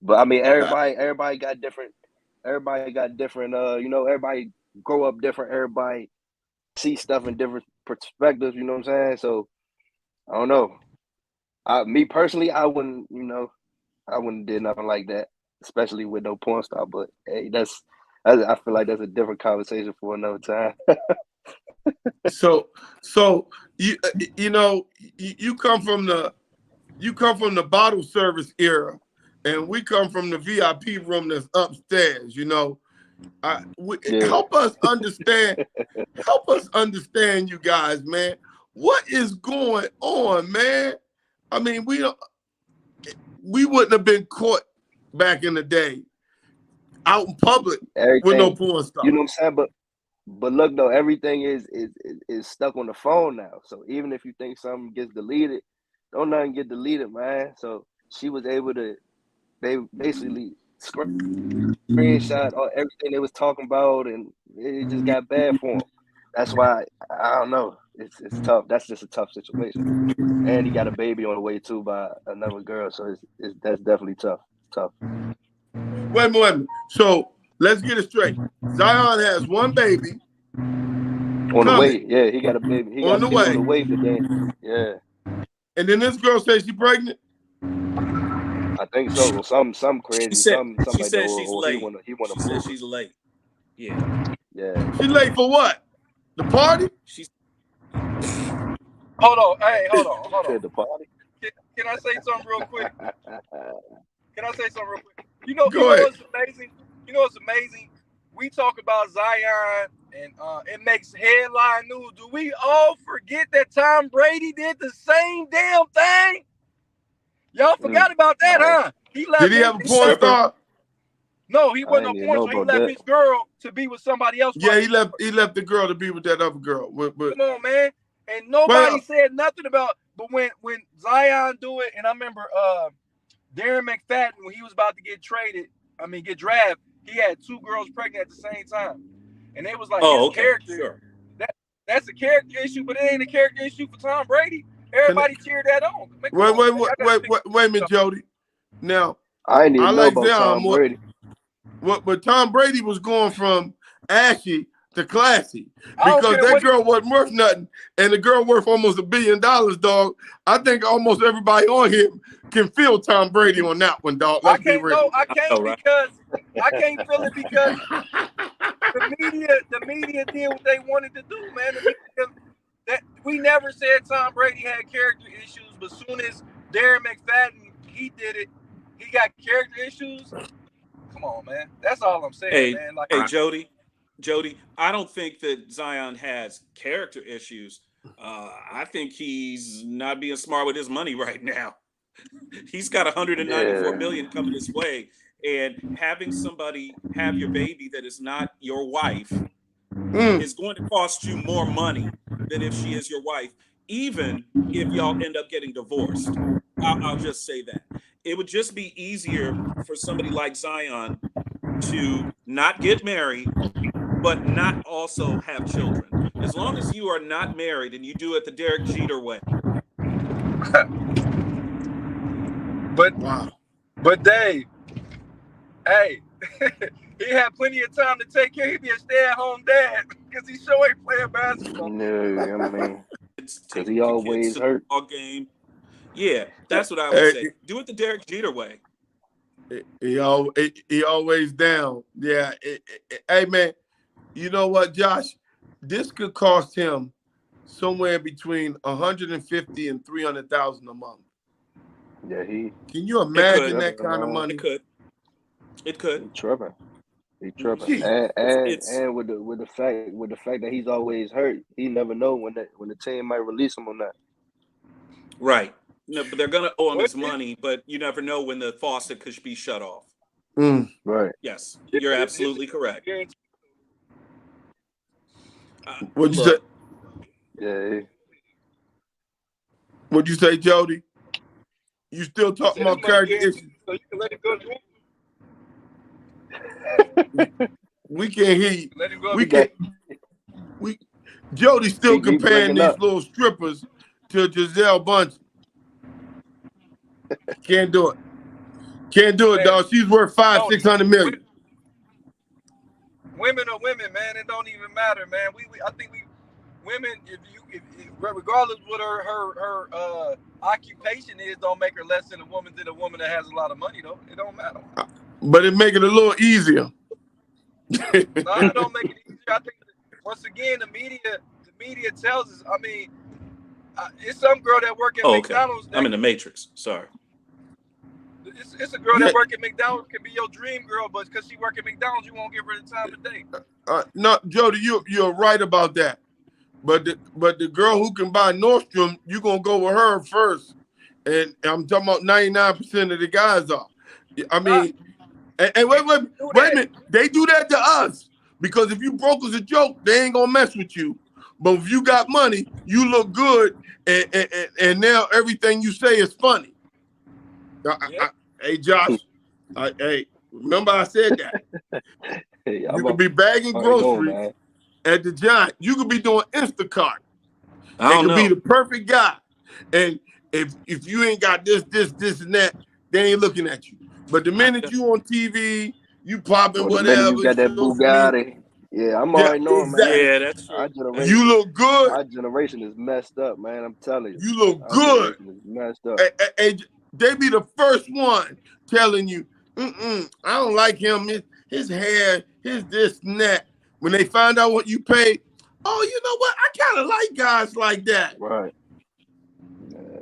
But I mean, everybody got different. Everybody got different. Everybody grow up different. Everybody see stuff in different perspectives. You know what I'm saying? So I don't know. Me personally, I wouldn't did nothing like that, especially with no porn star. But hey, I feel like that's a different conversation for another time. So you come from the bottle service era, and we come from the VIP room that's upstairs. Help us understand. Help us understand, you guys, man. What is going on, man? I mean, we wouldn't have been caught back in the day out in public with no porn stuff. You know what I'm saying? But look though, everything is stuck on the phone now. So even if you think something gets deleted, don't nothing get deleted, man. So she was able to basically screenshot everything they was talking about, and it just got bad for him. That's why I don't know. It's tough. That's just a tough situation. And he got a baby on the way too by another girl, so that's definitely tough. Wait a minute. So let's get it straight. Zion has one baby. On the way. Yeah, he got a baby. He got on the way today. Yeah. And then this girl says she's pregnant? I think so. Some crazy. She said she's late. She said she's late. Yeah. She's late for what? The party? Hold on. Hey, hold on. The party. Can I say something real quick? Go ahead. What's amazing? You know what's amazing? We talk about Zion and it makes headline news. Do we all forget that Tom Brady did the same damn thing? Y'all forgot about that, huh? He left. Did he have a porn star? No, he wasn't didn't a even porn know star. He about left that. his girl to be with somebody else. Yeah, he left the girl to be with that other girl. But come on, man. And nobody said nothing about. But when Zion do it, and I remember Darren McFadden, when he was about to get drafted, he had 2 girls pregnant at the same time, and it was like his character. Sure. That's a character issue, but it ain't a character issue for Tom Brady. Everybody cheered that on. Wait a minute, Jody. Now I didn't even know like about Zion Tom Brady. But Tom Brady was going from ashy to classy because that girl wasn't worth nothing, and the girl worth almost $1 billion, dog. I think almost everybody on here can feel Tom Brady on that one, dog. I can't feel it because the media did what they wanted to do, man. We never said Tom Brady had character issues, but as soon as Darren McFadden he did it, he got character issues. Come on, man. That's all I'm saying, man. Hey, Jody, I don't think that Zion has character issues. I think he's not being smart with his money right now. He's got 194 million coming his way, and having somebody have your baby that is not your wife is going to cost you more money than if she is your wife, even if y'all end up getting divorced. I'll just say that. It would just be easier for somebody like Zion to not get married, but not also have children. As long as you are not married and you do it the Derek Jeter way. But Dave, hey, he had plenty of time to take care. He'd be a stay-at-home dad because he sure ain't playing basketball. No, I mean, because he always hurt. Game. Yeah, that's what I would say. Do it the Derek Jeter way. He always down. Yeah. Hey, man, you know what, Josh? This could cost him somewhere between $150,000 and $300,000 a month. Yeah, Can you imagine that kind of money? It could. He tripping. And with the fact that he's always hurt, he never know when the team might release him on that. Right. No, but they're gonna owe him his money, but you never know when the faucet could be shut off. Right. Yes, you're absolutely correct. What'd you say? Yeah. What'd you say, Jody? You still talking about character issues? So you can let it go. We can't hear you. We can't. Jody's still comparing these little strippers to Gisele Bundchen. Can't do it. Can't do it, dog. She's worth $500-600 million. Women are women, man. It don't even matter, man. I think women, regardless what her occupation is, don't make her less than a woman that has a lot of money, though. It don't matter. But it make it a little easier. No, it don't make it easier. I think once again, the media tells us. I mean, it's some girl that work at McDonald's. I'm in the Matrix. Sorry. It's a girl that work at McDonald's can be your dream girl, but because she work at McDonald's, you won't give her the time of day. No, Jody, you're right about that. But the girl who can buy Nordstrom, you're gonna go with her first. And I'm talking about 99% of the guys are. I mean, and wait a minute. They do that to us because if you broke as a joke, they ain't gonna mess with you. But if you got money, you look good, and now everything you say is funny. Hey, Josh. Hey, remember I said that. You could be bagging groceries at the Giant. You could be doing Instacart. You could be the perfect guy. And if you ain't got this, and that, they ain't looking at you. But the minute you on TV, you popping whatever. You got that Bugatti. Yeah, I'm already knowing, man. Yeah, that's true. You look good. Our generation is messed up, man. I'm telling you. You look good. Is messed up. They be the first one telling you, I don't like him. His hair, his this and that. When they find out what you pay, oh, you know what? I kind of like guys like that. Right.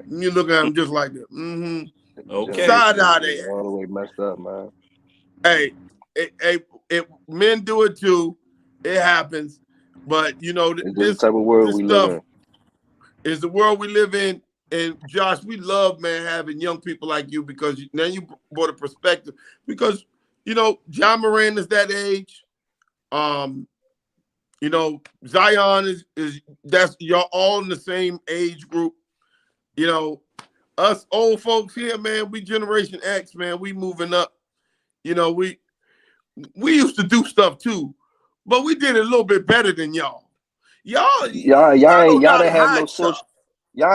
You look at him just like that. Okay. Side out there. All the way messed up, man. Hey, men do it too. It happens. But you know, It's just this the type of world this we stuff live is the world we live in. And Josh, we love, man, having young people like you because now you brought a perspective. Because you know, John Moran is that age. You know, Zion is that's you're all in the same age group. You know, us old folks here, man, we Generation X, man, we moving up. You know, we used to do stuff too, but we did it a little bit better than y'all. Y'all Y'all don't know how to didn't have no hide social. stuff. Y'all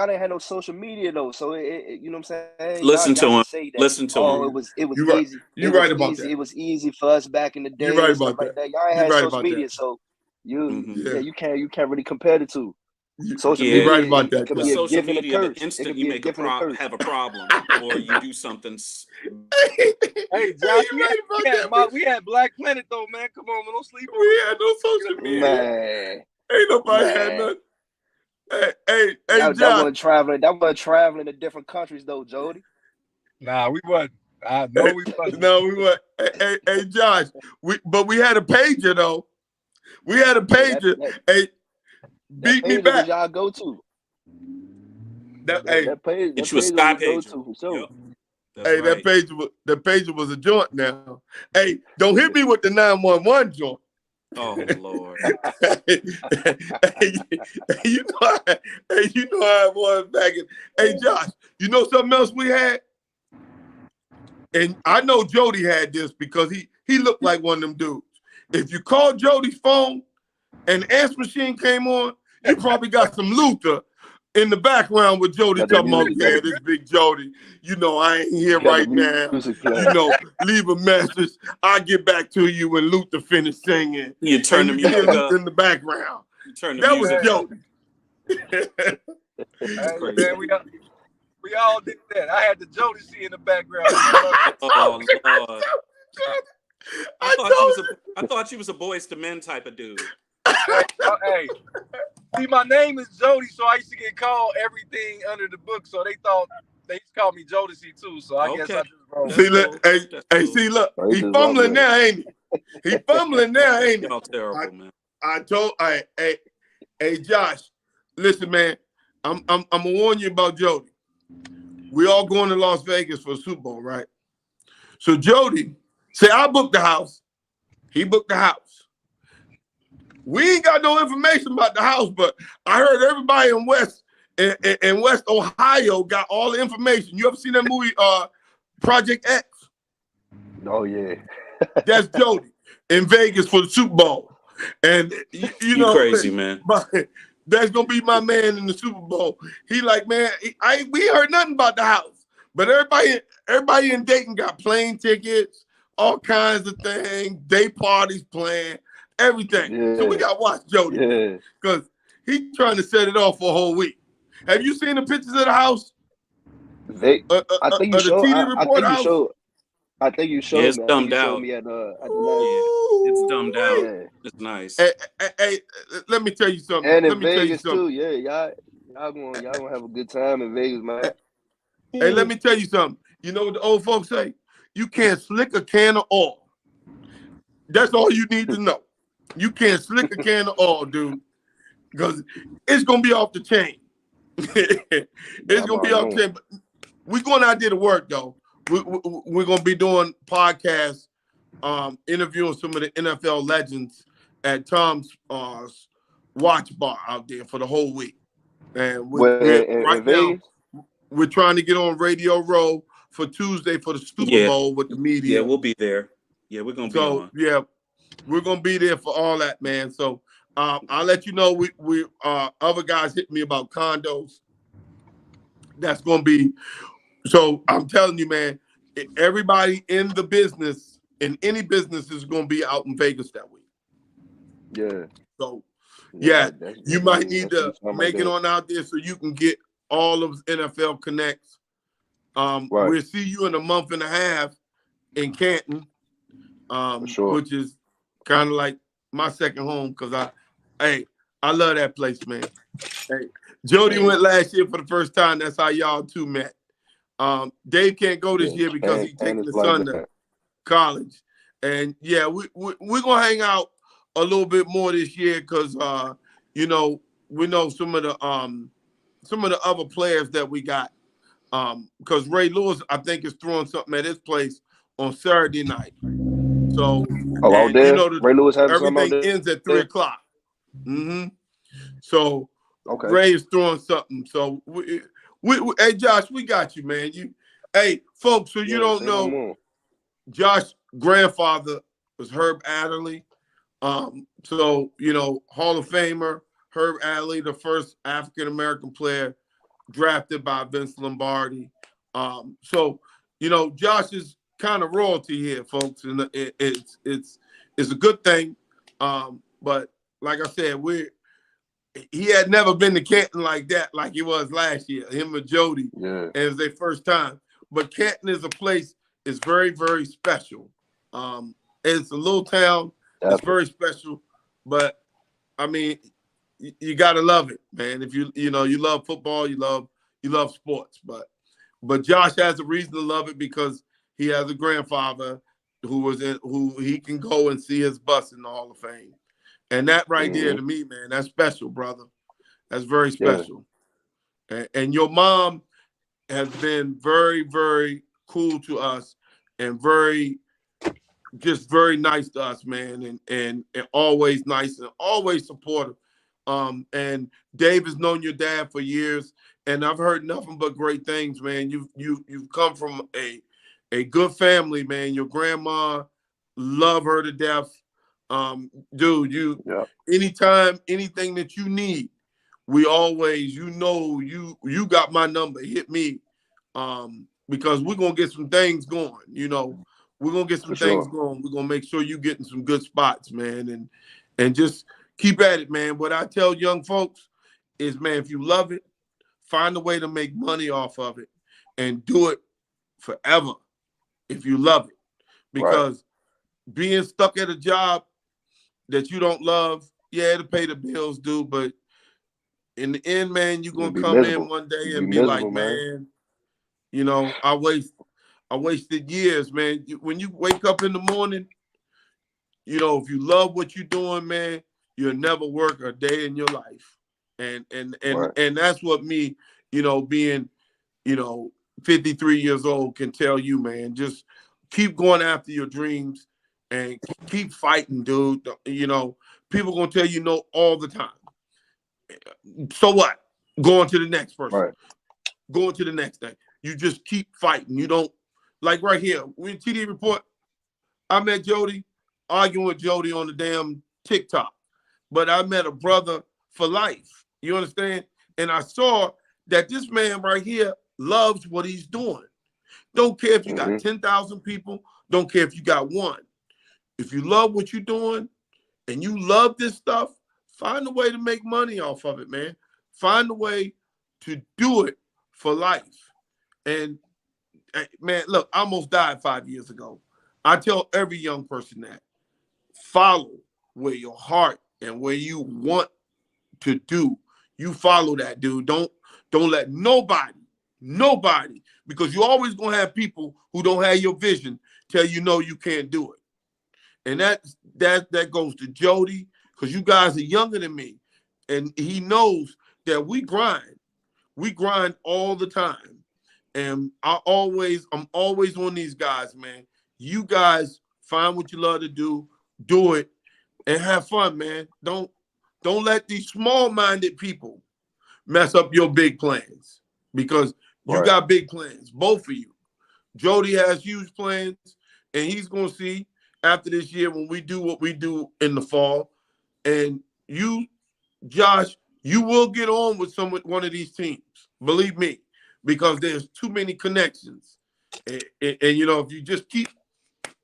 didn't have no social media though, so you know what I'm saying. Listen to Y'all him. can say that. Listen to him. It was You're right. easy. You're It was right about easy. that. It was easy for us back in the day You're right and stuff about like that. that. Y'all ain't You're had right social about media, that. so Mhm. you can't really compare the two. Social Yeah. You're right media about that. could With be a social gift and a media, the curse. It instant could you be a make gift and a curse. have a problem or you do something. Hey, Josh, You're right about that. we had Black Planet though, man. Come on, man, don't sleep on We us. had no social media. Man, Ain't nobody had man. nothing. Hey, That Josh. wasn't traveling. That wasn't traveling to different countries though, Jody. Nah, we wasn't. I know we wasn't. No, we were. Hey, Josh. But we had a pager though. We had a pager. Hey, beat me pager back. was y'all go to. That page Get you a was Sky your go pager. to for sure. Yep. That's Hey, right. that pager was a joint now. Hey, don't hit me with the 911 joint. Oh Lord. You know how it was back in. Hey, Josh, you know something else we had? And I know Jody had this because he looked like one of them dudes. If you called Jody's phone and the answer machine came on, you probably got some Luther in the background with Jody Got the talking about, music yeah, playing. this big Jody. You know, I ain't here Got right the now. music You playing. know, leave a message. I'll get back to you when Luther finished singing. You turn the And you hear music Luther up. in the background. You turn the That was music up. Jody. Hey, Crazy. man, we all did that. I had the Jodeci in the background. Oh Lord. I thought you was a Boys to Men type of dude. Hey, see, my name is Jody, so I used to get called everything under the book. So they thought they used to call me Jodeci too. So I guess I just rolled. See, That's look, cool. hey, see, look, Oh, he he just fumbling rock with it. now, ain't he? He fumbling now, ain't he? Y'all terrible, man. I told, hey, Josh, listen, man, I'm gonna warn you about Jody. We all going to Las Vegas for the Super Bowl, right? So Jody said, I booked the house. He booked the house. We ain't got no information about the house, but I heard everybody in West Ohio got all the information. You ever seen that movie, Project X? Oh yeah. That's Jody in Vegas for the Super Bowl. And you know, crazy, man. That's gonna be my man in the Super Bowl. He like, man, we heard nothing about the house, but everybody in Dayton got plane tickets, all kinds of things, day parties planned, everything. Yeah. So we got to watch Jody, Yeah. because he's trying to set it off for a whole week. Have you seen the pictures of the house? I think you showed. I think you showed It's me. I think dumbed you showed out. me at the last. Yeah, it's dumbed out. Yeah. It's nice. Hey, let me tell you something. And Let in me tell you Vegas something. too. Yeah, y'all gonna have a good time in Vegas, man. Hey, let me tell you something. You know what the old folks say? You can't slick a can of oil. That's all you need to know. You can't slick a can of oil, dude, because it's gonna be off the chain. It's gonna be off the chain. But we're going out there to work, though. We're gonna be doing podcasts, interviewing some of the NFL legends at Tom's Watch Bar out there for the whole week. And right now, we're trying to get on Radio Row for Tuesday for the Super Bowl with the media. Yeah, we'll be there. Yeah, we're gonna be on. Yeah, we're gonna be there for all that, man. So I'll let you know. We other guys hit me about condos. That's gonna be. So I'm telling you, man. Everybody in the business, in any business, is gonna be out in Vegas that week. Yeah. So yeah, you might need to make it on out there so you can get all of NFL connects. Right. We'll see you in a month and a half in Canton, which is kind of like my second home, because I love that place, man. Hey, Jody went last year for the first time. That's how y'all two met. Dave can't go this year because he's taking his son to college. And yeah, we're gonna hang out a little bit more this year because you know, we know some of the other players that we got. Because Ray Lewis, I think, is throwing something at his place on Saturday night. So, Oh, out and you there, know, Ray Lewis having something out everything there. ends at 3:00. So Okay. Ray is throwing something. So we hey Josh, we got you, man. Hey folks, so you don't know, Josh's grandfather was Herb Adderley. So you know, Hall of Famer Herb Adderley, the first African American player drafted by Vince Lombardi. So you know, Josh is kind of royalty here, folks, and it's a good thing. But like I said, he had never been to Canton like that, like he was last year. Him and Jody, Yeah, and it was their first time. But Canton is a place. It's very, very special. It's a little town. definitely. It's very special. But I mean, you gotta love it, man. If you love football, you love sports. But Josh has a reason to love it because he has a grandfather who he can go and see his bust in the Hall of Fame. And that right there to me, man, that's special, brother. That's very special. Yeah. And your mom has been very, very cool to us and very nice to us, man, and always nice and always supportive. And Dave has known your dad for years, and I've heard nothing but great things, man. You've come from a good family, man. Your grandma, love her to death. Dude, anytime, anything that you need, we always, you got my number, hit me. Because we're gonna get some things going, we're gonna get some things going. We're gonna make sure you getting some good spots, man, and just keep at it, man. What I tell young folks is, man, if you love it, find a way to make money off of it and do it forever if you love it. Because being stuck at a job that you don't love, yeah, it'll pay the bills, dude, but in the end, man, you're gonna come in one day and be like, man, I wasted years, man. When you wake up in the morning, if you love what you're doing, man, you'll never work a day in your life. And that's what me, being, 53 years old can tell you, man. Just keep going after your dreams and keep fighting, dude. People gonna tell you no all the time. So what? Going to the next person. Right. Going to the next thing. You just keep fighting. You don't, like right here, when TD Report, I met Jody, arguing with Jody on the damn TikTok. But I met a brother for life. You understand? And I saw that this man right here loves what he's doing. Don't care if you got 10,000 people. Don't care if you got one. If you love what you're doing and you love this stuff, find a way to make money off of it, man. Find a way to do it for life. And, man, look, I almost died 5 years ago. I tell every young person that. Follow where your heart and where you want to do. You follow that, dude. Don't let nobody, because you're always going to have people who don't have your vision tell you, no, you can't do it. And that goes to Jody, because you guys are younger than me. And he knows that we grind. We grind all the time. And I'm always on these guys, man. You guys find what you love to do it, and have fun, man. Don't let these small-minded people mess up your big plans, because you got big plans, both of you. Jody has huge plans, and he's going to see after this year when we do what we do in the fall. And you, Josh, you will get on with one of these teams, believe me, because there's too many connections. And if you just keep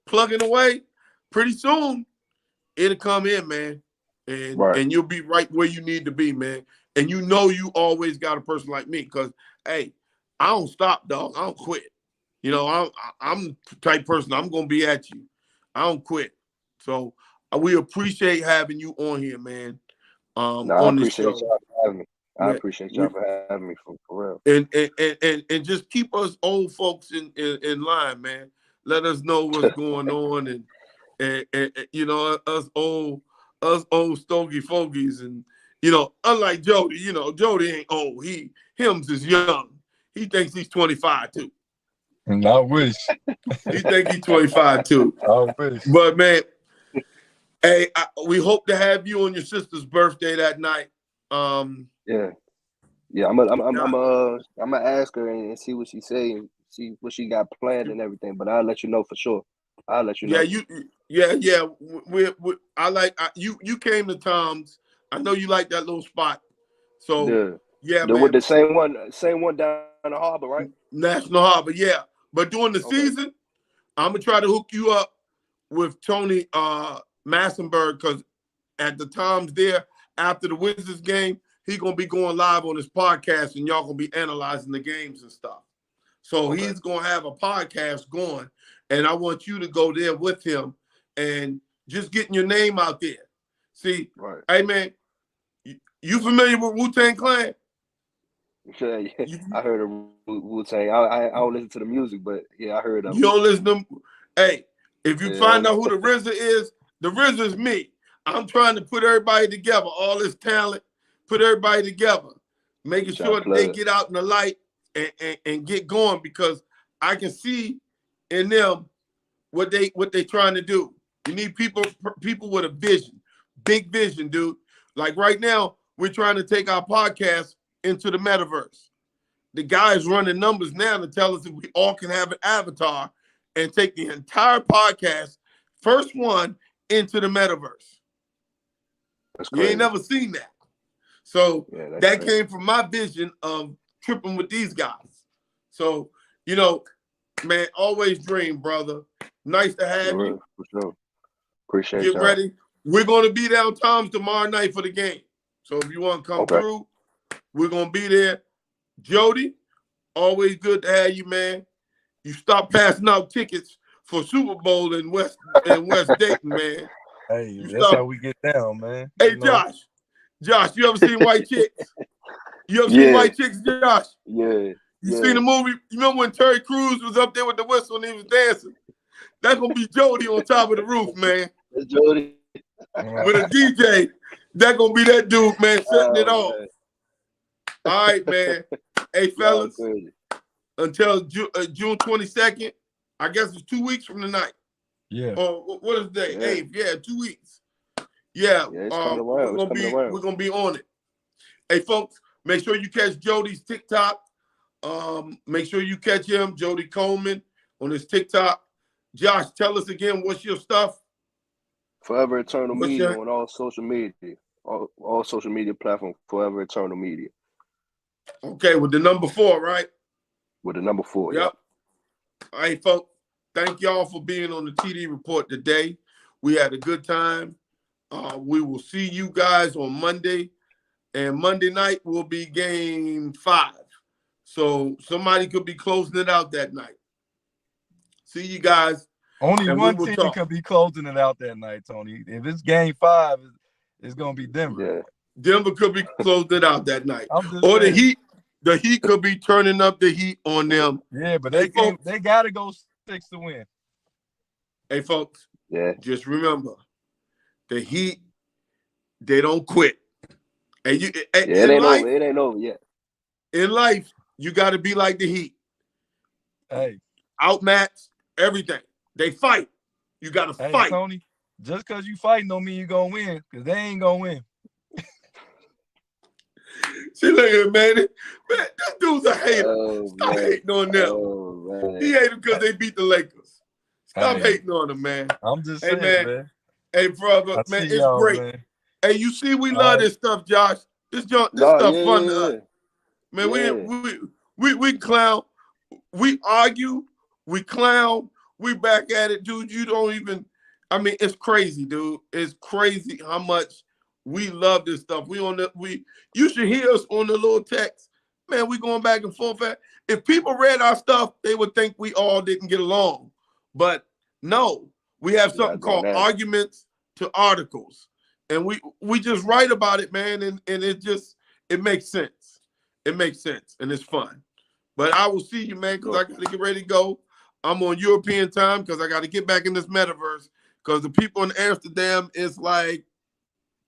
plugging away, pretty soon it'll come in, man. And you'll be right where you need to be, man. And you always got a person like me, because, hey, I don't stop, dog. I don't quit. I'm the type person, I'm going to be at you. I don't quit. So we appreciate having you on here, man. I appreciate y'all for having me. I appreciate y'all for having me, for real. And just keep us old folks in line, man. Let us know what's going on, and us old us old stogie fogies, and unlike Jody, Jody ain't old. Hims is young. He thinks he's 25 too. And I wish. He think he's 25 too. I wish. But man, hey, we hope to have you on your sister's birthday that night. Yeah. I'm gonna ask her and see what she say and see what she got planned and everything. But I'll let you know for sure. I'll let you know. Yeah. You came to Tom's. I know you like that little spot. So yeah, man. With the same one down the harbor, right? National Harbor, yeah. But during the season, I'm gonna try to hook you up with Tony Massenberg, because at the Tom's there after the Wizards game, he's gonna be going live on his podcast, and y'all gonna be analyzing the games and stuff. So he's gonna have a podcast going, and I want you to go there with him and just getting your name out there. See, hey man, you familiar with Wu-Tang Clan? Yeah, I heard of Wu-Tang. I don't listen to the music, but yeah, I heard of. You don't listen to them? Hey, if you find out who the RZA is, the RZA is me. I'm trying to put everybody together, all this talent, put everybody together, making sure that they get out in the light and get going, because I can see in them what they trying to do. You need people with a vision, big vision, dude. Like right now, we're trying to take our podcast into the metaverse. The guys running numbers now to tell us if we all can have an avatar and take the entire podcast, first one, into the metaverse. You ain't never seen that. So that came from my vision of tripping with these guys. So, man, always dream, brother. Nice to have you. For sure. Appreciate it. Get ready. We're going to be down Tom's tomorrow night for the game. So if you want to come through, we're going to be there. Jody, always good to have you, man. You stop passing out tickets for Super Bowl in West Dayton, man. Hey, that's how we get down, man. Hey, Josh, you ever seen White Chicks? You ever seen White Chicks, Josh? Yeah. You seen the movie? You remember when Terry Crews was up there with the whistle and he was dancing? That's going to be Jody on top of the roof, man. That's Jody. With a DJ. That's going to be that dude, man, setting it off. Man. All right, man. Hey, fellas, until June 22nd, I guess it's 2 weeks from tonight. Yeah. Or what is the day? 8th. Yeah, 2 weeks. Yeah. We're gonna be on it. Hey, folks, make sure you catch Jody's TikTok. Make sure you catch him, Jody Coleman, on his TikTok. Josh, tell us again, what's your stuff? Forever Eternal Media on all social media. All social media platforms, Forever Eternal Media. Okay, with the number 4, right? With the number 4. Yep. All right, folks. Thank y'all for being on the TD Report today. We had a good time. We will see you guys on Monday. And Monday night will be game 5. So somebody could be closing it out that night. See you guys. Only one team could be closing it out that night, Tony. If it's game 5, it's going to be Denver. Yeah. Denver could be closing it out that night. Or the Heat. The Heat could be turning up the heat on them. Yeah, but they got to go 6 to win. Hey, folks. Yeah. Just remember, the Heat, they don't quit. And it ain't over yet. In life, you got to be like the Heat. Hey. Outmatch everything. They fight. You got to fight. Tony, just because you fighting don't mean you're going to win, because they ain't going to win. See, look at man. This dude's a hater. Stop hating on them. He hated because they beat the Lakers. Stop hating on them, man. I'm just saying, man. Hey, brother, man, it's great. Man. Hey, you see, we love this stuff, Josh. This stuff fun to us. Man, we clown. We argue. We clown. We back at it, dude. You don't even. I mean, it's crazy, dude. It's crazy how much we love this stuff. You should hear us on the little text. Man, we going back and forth. If people read our stuff, they would think we all didn't get along. But no, we have something called arguments to articles. And we just write about it, man, and it makes sense. It makes sense, and it's fun. But I will see you, man, because I got to get ready to go. I'm on European time because I got to get back in this metaverse because the people in Amsterdam is like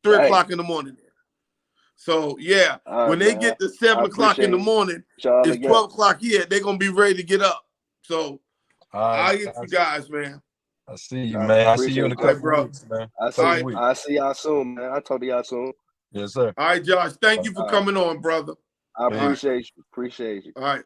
3 Hey. o'clock in the morning. So yeah, All right, when they man. get to 7 I o'clock in the appreciate morning, y'all it's again. 12 o'clock here. They're gonna be ready to get up. So All I'll right, get you guys, man. I see you, I man. I see you in a appreciate you. couple All right, of weeks, man. I Couple right. see. weeks. I see y'all soon, man. I'll talk to y'all soon. Yes, sir. All right, Josh. Thank you for All right. coming on, brother. I All right. appreciate you. Appreciate you. All right.